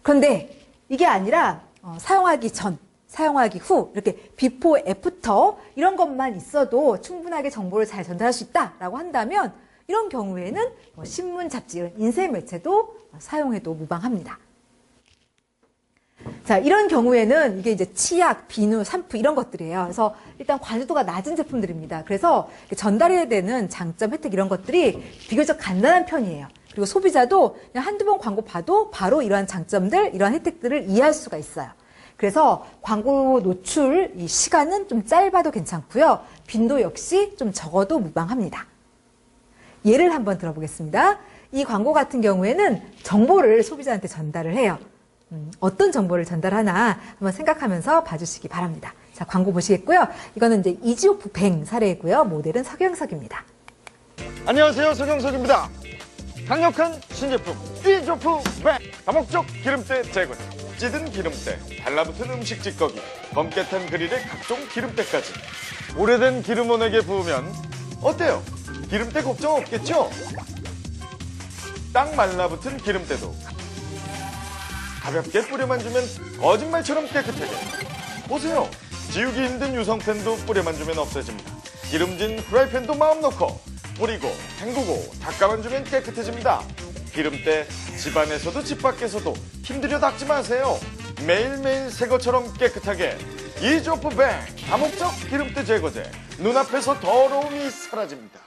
그런데 이게 아니라 사용하기 전, 사용하기 후 이렇게 비포, 애프터 이런 것만 있어도 충분하게 정보를 잘 전달할 수 있다라고 한다면 이런 경우에는 신문, 잡지, 이런 인쇄 매체도 사용해도 무방합니다. 자, 이런 경우에는 이게 이제 치약, 비누, 샴푸 이런 것들이에요. 그래서 일단 관여도가 낮은 제품들입니다. 그래서 전달해야 되는 장점, 혜택 이런 것들이 비교적 간단한 편이에요. 그리고 소비자도 그냥 한두 번 광고 봐도 바로 이러한 장점들, 이러한 혜택들을 이해할 수가 있어요. 그래서 광고 노출 이 시간은 좀 짧아도 괜찮고요. 빈도 역시 좀 적어도 무방합니다. 예를 한번 들어보겠습니다. 이 광고 같은 경우에는 정보를 소비자한테 전달을 해요. 어떤 정보를 전달하나 한번 생각하면서 봐주시기 바랍니다. 자, 광고 보시겠고요. 이거는 이제 이지오프 뱅 사례고요. 모델은 서경석입니다. 안녕하세요, 서경석입니다. 강력한 신제품 이조프 뱅 다목적 기름때 제거제, 찌든 기름때, 달라붙은 음식 찌꺼기, 검게 탄 그릴의 각종 기름때까지 오래된 기름원에게 부으면 어때요? 기름때 걱정 없겠죠? 딱 말라붙은 기름때도 가볍게 뿌려만 주면 거짓말처럼 깨끗하게. 보세요. 지우기 힘든 유성팬도 뿌려만 주면 없어집니다. 기름진 프라이팬도 마음 놓고 뿌리고 헹구고 닦아만 주면 깨끗해집니다. 기름때 집안에서도 집 밖에서도 힘들여 닦지 마세요. 매일매일 새 것처럼 깨끗하게 이조프뱅 다목적 기름때 제거제. 눈앞에서 더러움이 사라집니다.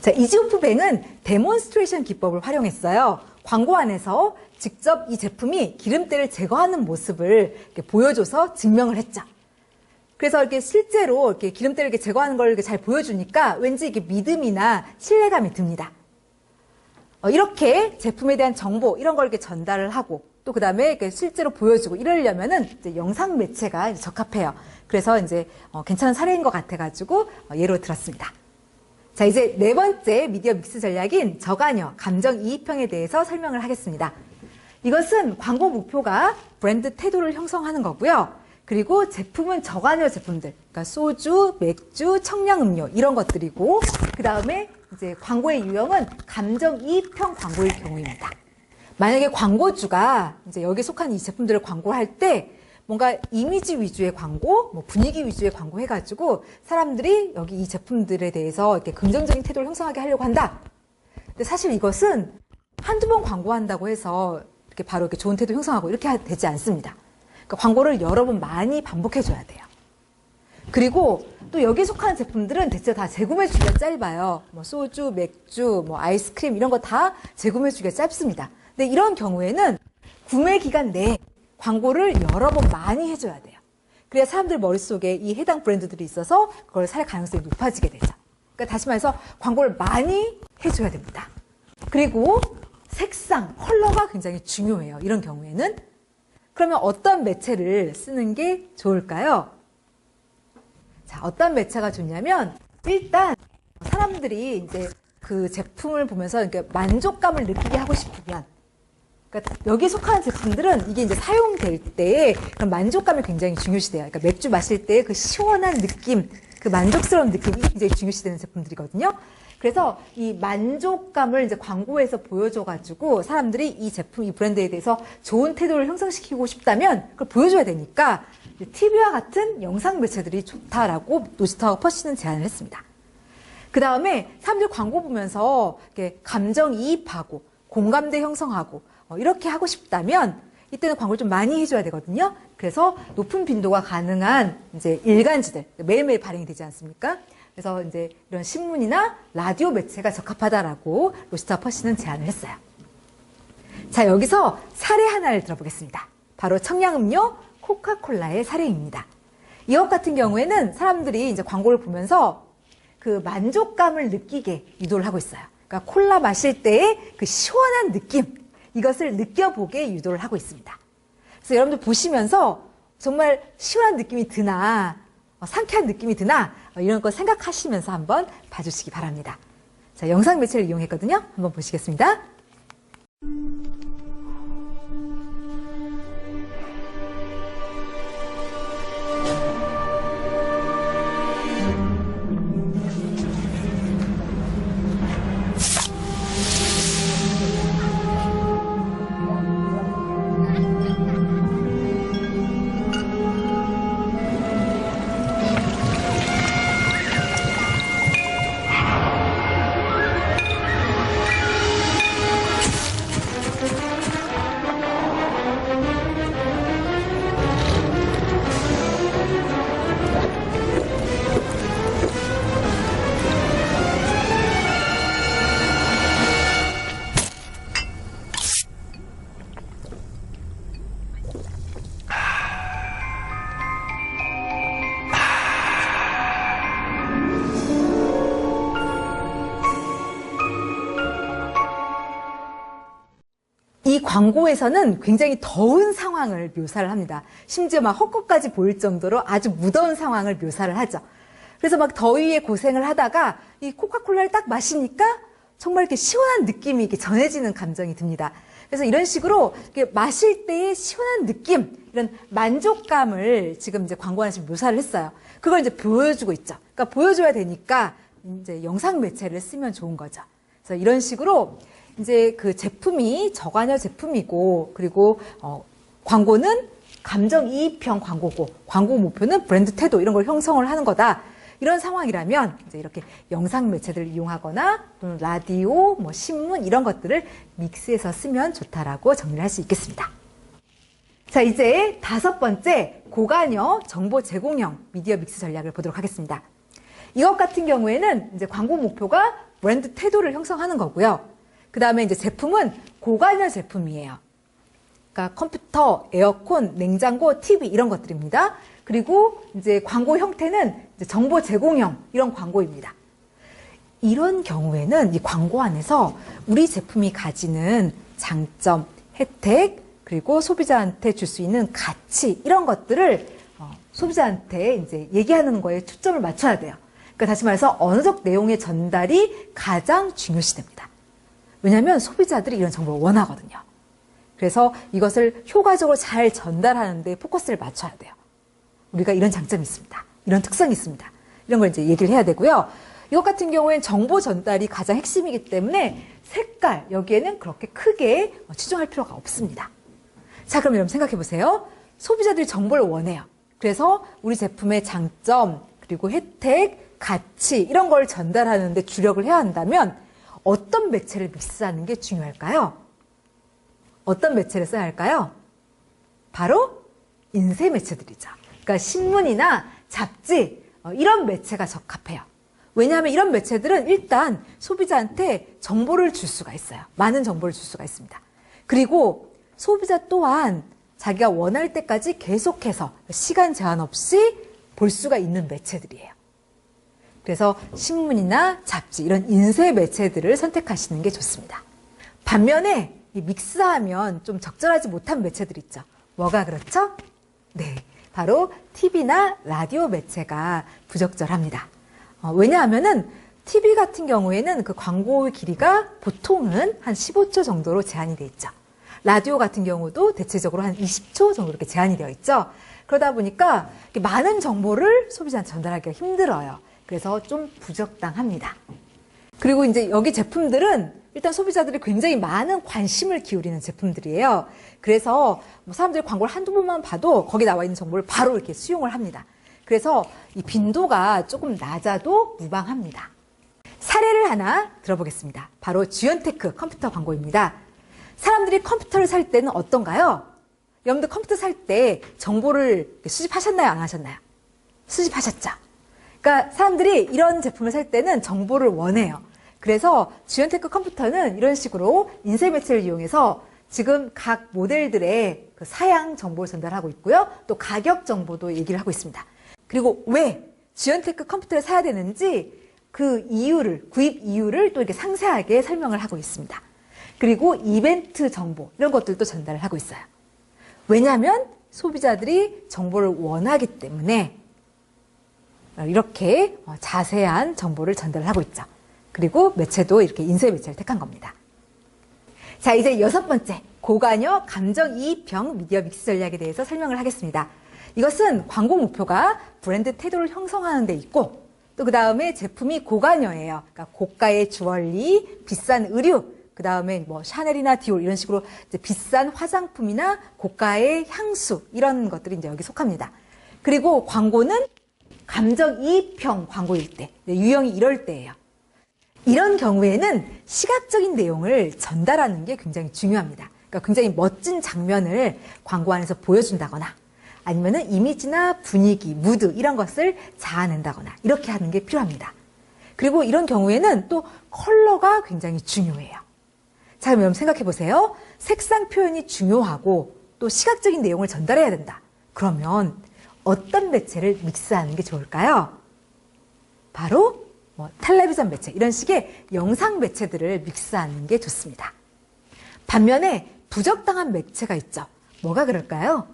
자, 이지오프뱅은 데몬스트레이션 기법을 활용했어요. 광고 안에서 직접 이 제품이 기름때를 제거하는 모습을 이렇게 보여줘서 증명을 했죠. 그래서 이렇게 실제로 이렇게 기름때를 이렇게 제거하는 걸 이렇게 잘 보여주니까 왠지 이게 믿음이나 신뢰감이 듭니다. 이렇게 제품에 대한 정보 이런 걸 이렇게 전달을 하고 또 그 다음에 실제로 보여주고 이러려면은 이제 영상 매체가 이제 적합해요. 그래서 이제 괜찮은 사례인 것 같아가지고 예로 들었습니다. 자, 이제 네 번째 미디어 믹스 전략인 저간여 감정이입형에 대해서 설명을 하겠습니다. 이것은 광고 목표가 브랜드 태도를 형성하는 거고요. 그리고 제품은 저간여 제품들, 그러니까 소주, 맥주, 청량음료 이런 것들이고, 그 다음에 이제 광고의 유형은 감정이입형 광고일 경우입니다. 만약에 광고주가 이제 여기에 속한 이 제품들을 광고할 때 뭔가 이미지 위주의 광고, 뭐 분위기 위주의 광고 해가지고 사람들이 여기 이 제품들에 대해서 이렇게 긍정적인 태도를 형성하게 하려고 한다. 근데 사실 이것은 한두 번 광고한다고 해서 이렇게 바로 이렇게 좋은 태도 형성하고 이렇게 되지 않습니다. 그러니까 광고를 여러 번 많이 반복해줘야 돼요. 그리고 또 여기에 속하는 제품들은 대체 다 재구매 주기가 짧아요. 뭐 소주, 맥주, 뭐 아이스크림 이런 거 다 재구매 주기가 짧습니다. 근데 이런 경우에는 구매 기간 내에 광고를 여러 번 많이 해줘야 돼요. 그래야 사람들 머릿속에 이 해당 브랜드들이 있어서 그걸 살 가능성이 높아지게 되죠. 그러니까 다시 말해서 광고를 많이 해줘야 됩니다. 그리고 색상, 컬러가 굉장히 중요해요. 이런 경우에는. 그러면 어떤 매체를 쓰는 게 좋을까요? 자, 어떤 매체가 좋냐면 일단 사람들이 이제 그 제품을 보면서 이렇게 만족감을 느끼게 하고 싶으면, 그러니까 여기에 속하는 제품들은 이게 이제 사용될 때에 그런 만족감이 굉장히 중요시돼요. 그러니까 맥주 마실 때 그 시원한 느낌, 그 만족스러운 느낌이 굉장히 중요시되는 제품들이거든요. 그래서 이 만족감을 이제 광고에서 보여줘가지고 사람들이 이 제품, 이 브랜드에 대해서 좋은 태도를 형성시키고 싶다면 그걸 보여줘야 되니까 TV와 같은 영상 매체들이 좋다라고 노시타와 퍼시는 제안을 했습니다. 그 다음에 사람들 광고 보면서 이렇게 감정이입하고 공감대 형성하고 이렇게 하고 싶다면 이때는 광고를 좀 많이 해줘야 되거든요. 그래서 높은 빈도가 가능한 이제 일간지들, 매일매일 발행이 되지 않습니까? 그래서 이제 이런 신문이나 라디오 매체가 적합하다라고 로시타 퍼시는 제안을 했어요. 자, 여기서 사례 하나를 들어보겠습니다. 바로 청량음료 코카콜라의 사례입니다. 이것 같은 경우에는 사람들이 이제 광고를 보면서 그 만족감을 느끼게 유도를 하고 있어요. 그러니까 콜라 마실 때의 그 시원한 느낌, 이것을 느껴보게 유도를 하고 있습니다. 그래서 여러분들 보시면서 정말 시원한 느낌이 드나, 상쾌한 느낌이 드나, 이런 거 생각하시면서 한번 봐주시기 바랍니다. 자, 영상 매체를 이용했거든요. 한번 보시겠습니다. 이 광고에서는 굉장히 더운 상황을 묘사를 합니다. 심지어 막 헛것까지 보일 정도로 아주 무더운 상황을 묘사를 하죠. 그래서 막 더위에 고생을 하다가 이 코카콜라를 딱 마시니까 정말 이렇게 시원한 느낌이 이렇게 전해지는 감정이 듭니다. 그래서 이런 식으로 이렇게 마실 때의 시원한 느낌, 이런 만족감을 지금 이제 광고 안에서 묘사를 했어요. 그걸 이제 보여주고 있죠. 그러니까 보여줘야 되니까 이제 영상 매체를 쓰면 좋은 거죠. 그래서 이런 식으로 이제 그 제품이 저관여 제품이고, 그리고 광고는 감정이입형 광고고, 광고 목표는 브랜드 태도 이런 걸 형성을 하는 거다. 이런 상황이라면 이제 이렇게 영상 매체들을 이용하거나 또는 라디오, 뭐 신문 이런 것들을 믹스해서 쓰면 좋다라고 정리를 할 수 있겠습니다. 자, 이제 5번째 고관여 정보 제공형 미디어 믹스 전략을 보도록 하겠습니다. 이것 같은 경우에는 이제 광고 목표가 브랜드 태도를 형성하는 거고요. 그 다음에 이제 제품은 고관여 제품이에요. 그러니까 컴퓨터, 에어컨, 냉장고, TV 이런 것들입니다. 그리고 이제 광고 형태는 이제 정보 제공형 이런 광고입니다. 이런 경우에는 이 광고 안에서 우리 제품이 가지는 장점, 혜택, 그리고 소비자한테 줄 수 있는 가치 이런 것들을 소비자한테 이제 얘기하는 거에 초점을 맞춰야 돼요. 그러니까 다시 말해서 언어적 내용의 전달이 가장 중요시됩니다. 왜냐하면 소비자들이 이런 정보를 원하거든요. 그래서 이것을 효과적으로 잘 전달하는 데 포커스를 맞춰야 돼요. 우리가 이런 장점이 있습니다. 이런 특성이 있습니다. 이런 걸 이제 얘기를 해야 되고요. 이것 같은 경우에는 정보 전달이 가장 핵심이기 때문에 색깔, 여기에는 그렇게 크게 치중할 필요가 없습니다. 자, 그럼 여러분 생각해 보세요. 소비자들이 정보를 원해요. 그래서 우리 제품의 장점, 그리고 혜택, 가치 이런 걸 전달하는 데 주력을 해야 한다면 어떤 매체를 믹스하는 게 중요할까요? 어떤 매체를 써야 할까요? 바로 인쇄 매체들이죠. 그러니까 신문이나 잡지 이런 매체가 적합해요. 왜냐하면 이런 매체들은 일단 소비자한테 정보를 줄 수가 있어요. 많은 정보를 줄 수가 있습니다. 그리고 소비자 또한 자기가 원할 때까지 계속해서 시간 제한 없이 볼 수가 있는 매체들이에요. 그래서 신문이나 잡지 이런 인쇄 매체들을 선택하시는 게 좋습니다. 반면에 이 믹스하면 좀 적절하지 못한 매체들 있죠. 뭐가 그렇죠? 네, 바로 TV나 라디오 매체가 부적절합니다. 왜냐하면은 TV 같은 경우에는 그 광고의 길이가 보통은 한 15초 정도로 제한이 되어 있죠. 라디오 같은 경우도 대체적으로 한 20초 정도 이렇게 제한이 되어 있죠. 그러다 보니까 많은 정보를 소비자한테 전달하기가 힘들어요. 그래서 좀 부적당합니다. 그리고 이제 여기 제품들은 일단 소비자들이 굉장히 많은 관심을 기울이는 제품들이에요. 그래서 뭐 사람들이 광고를 한두 번만 봐도 거기 나와 있는 정보를 바로 이렇게 수용을 합니다. 그래서 이 빈도가 조금 낮아도 무방합니다. 사례를 하나 들어보겠습니다. 바로 지연테크 컴퓨터 광고입니다. 사람들이 컴퓨터를 살 때는 어떤가요? 여러분들 컴퓨터 살 때 정보를 수집하셨나요? 안 하셨나요? 수집하셨죠? 그러니까 사람들이 이런 제품을 살 때는 정보를 원해요. 그래서 지연테크 컴퓨터는 이런 식으로 인쇄 매체를 이용해서 지금 각 모델들의 그 사양 정보를 전달하고 있고요. 또 가격 정보도 얘기를 하고 있습니다. 그리고 왜 지연테크 컴퓨터를 사야 되는지 그 이유를, 구입 이유를 또 이렇게 상세하게 설명을 하고 있습니다. 그리고 이벤트 정보 이런 것들도 전달을 하고 있어요. 왜냐하면 소비자들이 정보를 원하기 때문에 이렇게 자세한 정보를 전달하고 있죠. 그리고 매체도 이렇게 인쇄 매체를 택한 겁니다. 자, 이제 6번째 고관여 감정이입형 미디어 믹스 전략에 대해서 설명을 하겠습니다. 이것은 광고 목표가 브랜드 태도를 형성하는 데 있고 또 그 다음에 제품이 고관여예요. 그러니까 고가의 주얼리, 비싼 의류, 그 다음에 뭐 샤넬이나 디올 이런 식으로 이제 비싼 화장품이나 고가의 향수 이런 것들이 이제 여기 속합니다. 그리고 광고는 감정이입형 광고일 때, 유형이 이럴 때예요. 이런 경우에는 시각적인 내용을 전달하는 게 굉장히 중요합니다. 그러니까 굉장히 멋진 장면을 광고 안에서 보여준다거나 아니면은 이미지나 분위기, 무드 이런 것을 자아낸다거나 이렇게 하는 게 필요합니다. 그리고 이런 경우에는 또 컬러가 굉장히 중요해요. 자, 그럼 여러분 생각해 보세요. 색상 표현이 중요하고 또 시각적인 내용을 전달해야 된다. 그러면 어떤 매체를 믹스하는 게 좋을까요? 바로 텔레비전 매체, 이런 식의 영상 매체들을 믹스하는 게 좋습니다. 반면에 부적당한 매체가 있죠. 뭐가 그럴까요?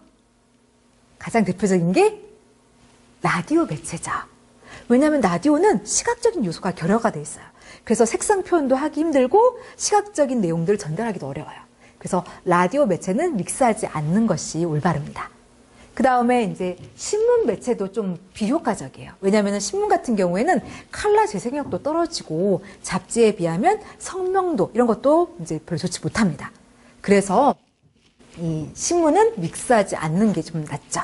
가장 대표적인 게 라디오 매체죠. 왜냐하면 라디오는 시각적인 요소가 결여가 돼 있어요. 그래서 색상 표현도 하기 힘들고 시각적인 내용들을 전달하기도 어려워요. 그래서 라디오 매체는 믹스하지 않는 것이 올바릅니다. 그 다음에 이제 신문 매체도 좀 비효과적이에요. 왜냐하면 신문 같은 경우에는 칼라 재생력도 떨어지고 잡지에 비하면 성명도 이런 것도 이제 별로 좋지 못합니다. 그래서 이 신문은 믹스하지 않는 게 좀 낫죠.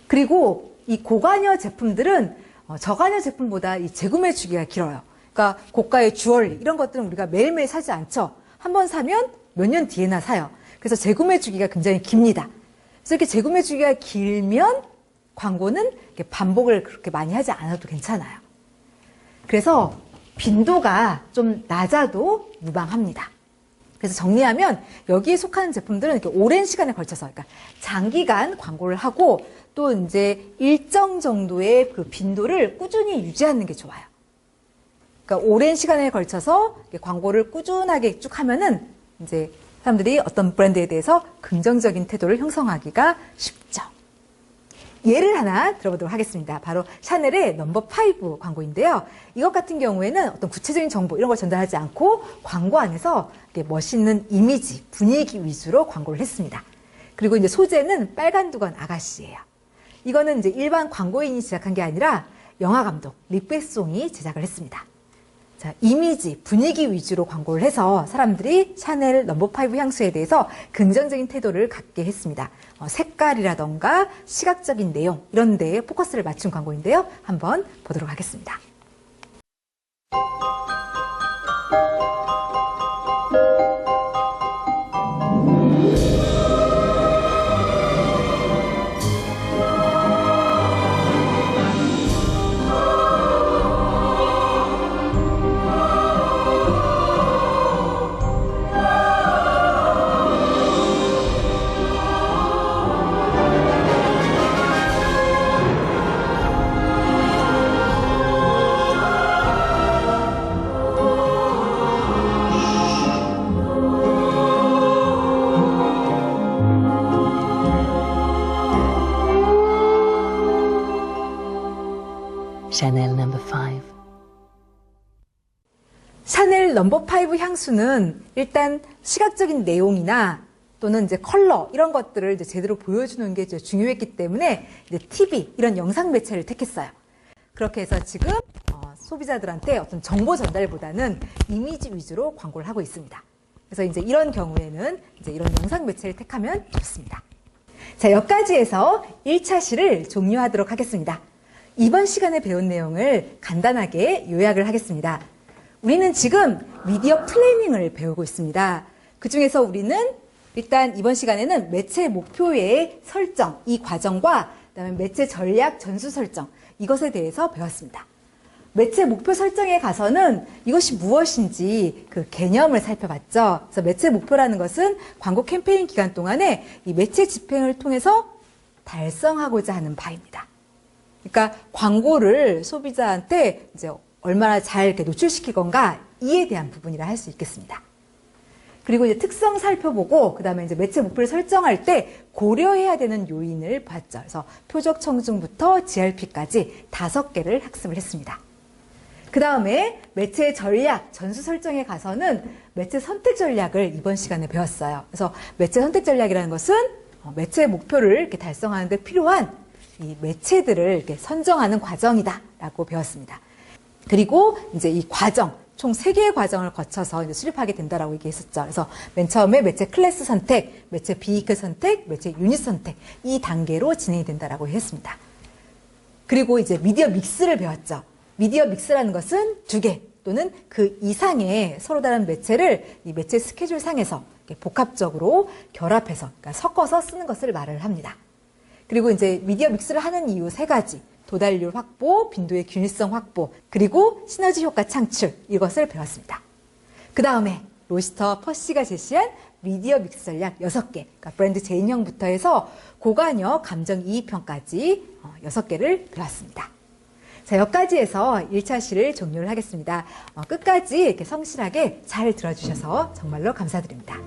그리고 이 고관여 제품들은 저관여 제품보다 이 재구매 주기가 길어요. 그러니까 고가의 주얼리 이런 것들은 우리가 매일매일 사지 않죠. 한번 사면 몇 년 뒤에나 사요. 그래서 재구매 주기가 굉장히 깁니다. 그래서 이렇게 재구매 주기가 길면 광고는 이렇게 반복을 그렇게 많이 하지 않아도 괜찮아요. 그래서 빈도가 좀 낮아도 무방합니다. 그래서 정리하면 여기에 속하는 제품들은 이렇게 오랜 시간에 걸쳐서, 그러니까 장기간 광고를 하고 또 이제 일정 정도의 그 빈도를 꾸준히 유지하는 게 좋아요. 그러니까 오랜 시간에 걸쳐서 광고를 꾸준하게 쭉 하면은 이제 사람들이 어떤 브랜드에 대해서 긍정적인 태도를 형성하기가 쉽죠. 예를 하나 들어보도록 하겠습니다. 바로 샤넬의 넘버 5 광고인데요. 이것 같은 경우에는 어떤 구체적인 정보 이런 걸 전달하지 않고 광고 안에서 멋있는 이미지, 분위기 위주로 광고를 했습니다. 그리고 이제 소재는 빨간 두건 아가씨예요. 이거는 이제 일반 광고인이 제작한 게 아니라 영화 감독 리베송이 제작을 했습니다. 자, 이미지, 분위기 위주로 광고를 해서 사람들이 샤넬 넘버 5 향수에 대해서 긍정적인 태도를 갖게 했습니다. 색깔이라던가 시각적인 내용 이런 데에 포커스를 맞춘 광고인데요. 한번 보도록 하겠습니다. Chanel number 5. 샤넬 넘버 5 향수는 일단 시각적인 내용이나 또는 이제 컬러 이런 것들을 이제 제대로 보여주는 게 중요했기 때문에 이제 TV 이런 영상 매체를 택했어요. 그렇게 해서 지금 소비자들한테 어떤 정보 전달보다는 이미지 위주로 광고를 하고 있습니다. 그래서 이제 이런 경우에는 이제 이런 영상 매체를 택하면 좋습니다. 자, 여기까지 해서 1차 시를 종료하도록 하겠습니다. 이번 시간에 배운 내용을 간단하게 요약을 하겠습니다. 우리는 지금 미디어 플래닝을 배우고 있습니다. 그 중에서 우리는 일단 이번 시간에는 매체 목표의 설정, 이 과정과 그다음에 매체 전략 전수 설정, 이것에 대해서 배웠습니다. 매체 목표 설정에 가서는 이것이 무엇인지 그 개념을 살펴봤죠. 그래서 매체 목표라는 것은 광고 캠페인 기간 동안에 이 매체 집행을 통해서 달성하고자 하는 바입니다. 그러니까 광고를 소비자한테 이제 얼마나 잘 이렇게 노출시킬 건가 이에 대한 부분이라 할 수 있겠습니다. 그리고 이제 특성 살펴보고 그다음에 이제 매체 목표를 설정할 때 고려해야 되는 요인을 봤죠. 그래서 표적 청중부터 GRP까지 5개를 학습을 했습니다. 그다음에 매체 전략 전수 설정에 가서는 매체 선택 전략을 이번 시간에 배웠어요. 그래서 매체 선택 전략이라는 것은 매체 목표를 이렇게 달성하는 데 필요한 이 매체들을 이렇게 선정하는 과정이다라고 배웠습니다. 그리고 이제 이 과정, 총 3개의 과정을 거쳐서 이제 수립하게 된다라고 얘기했었죠. 그래서 맨 처음에 매체 클래스 선택, 매체 비이클 선택, 매체 유닛 선택 이 단계로 진행이 된다라고 했습니다. 그리고 이제 미디어 믹스를 배웠죠. 미디어 믹스라는 것은 2개 또는 그 이상의 서로 다른 매체를 이 매체 스케줄 상에서 복합적으로 결합해서 그러니까 섞어서 쓰는 것을 말을 합니다. 그리고 이제 미디어 믹스를 하는 이유 3가지. 도달률 확보, 빈도의 균일성 확보, 그리고 시너지 효과 창출, 이것을 배웠습니다. 그 다음에 로시터 퍼시가 제시한 미디어 믹스 전략 6개, 그러니까 브랜드 재인형부터 해서 고관여 감정 이입형까지 6개를 배웠습니다. 자, 여기까지 해서 1차 시를 종료를 하겠습니다. 끝까지 이렇게 성실하게 잘 들어주셔서 정말로 감사드립니다.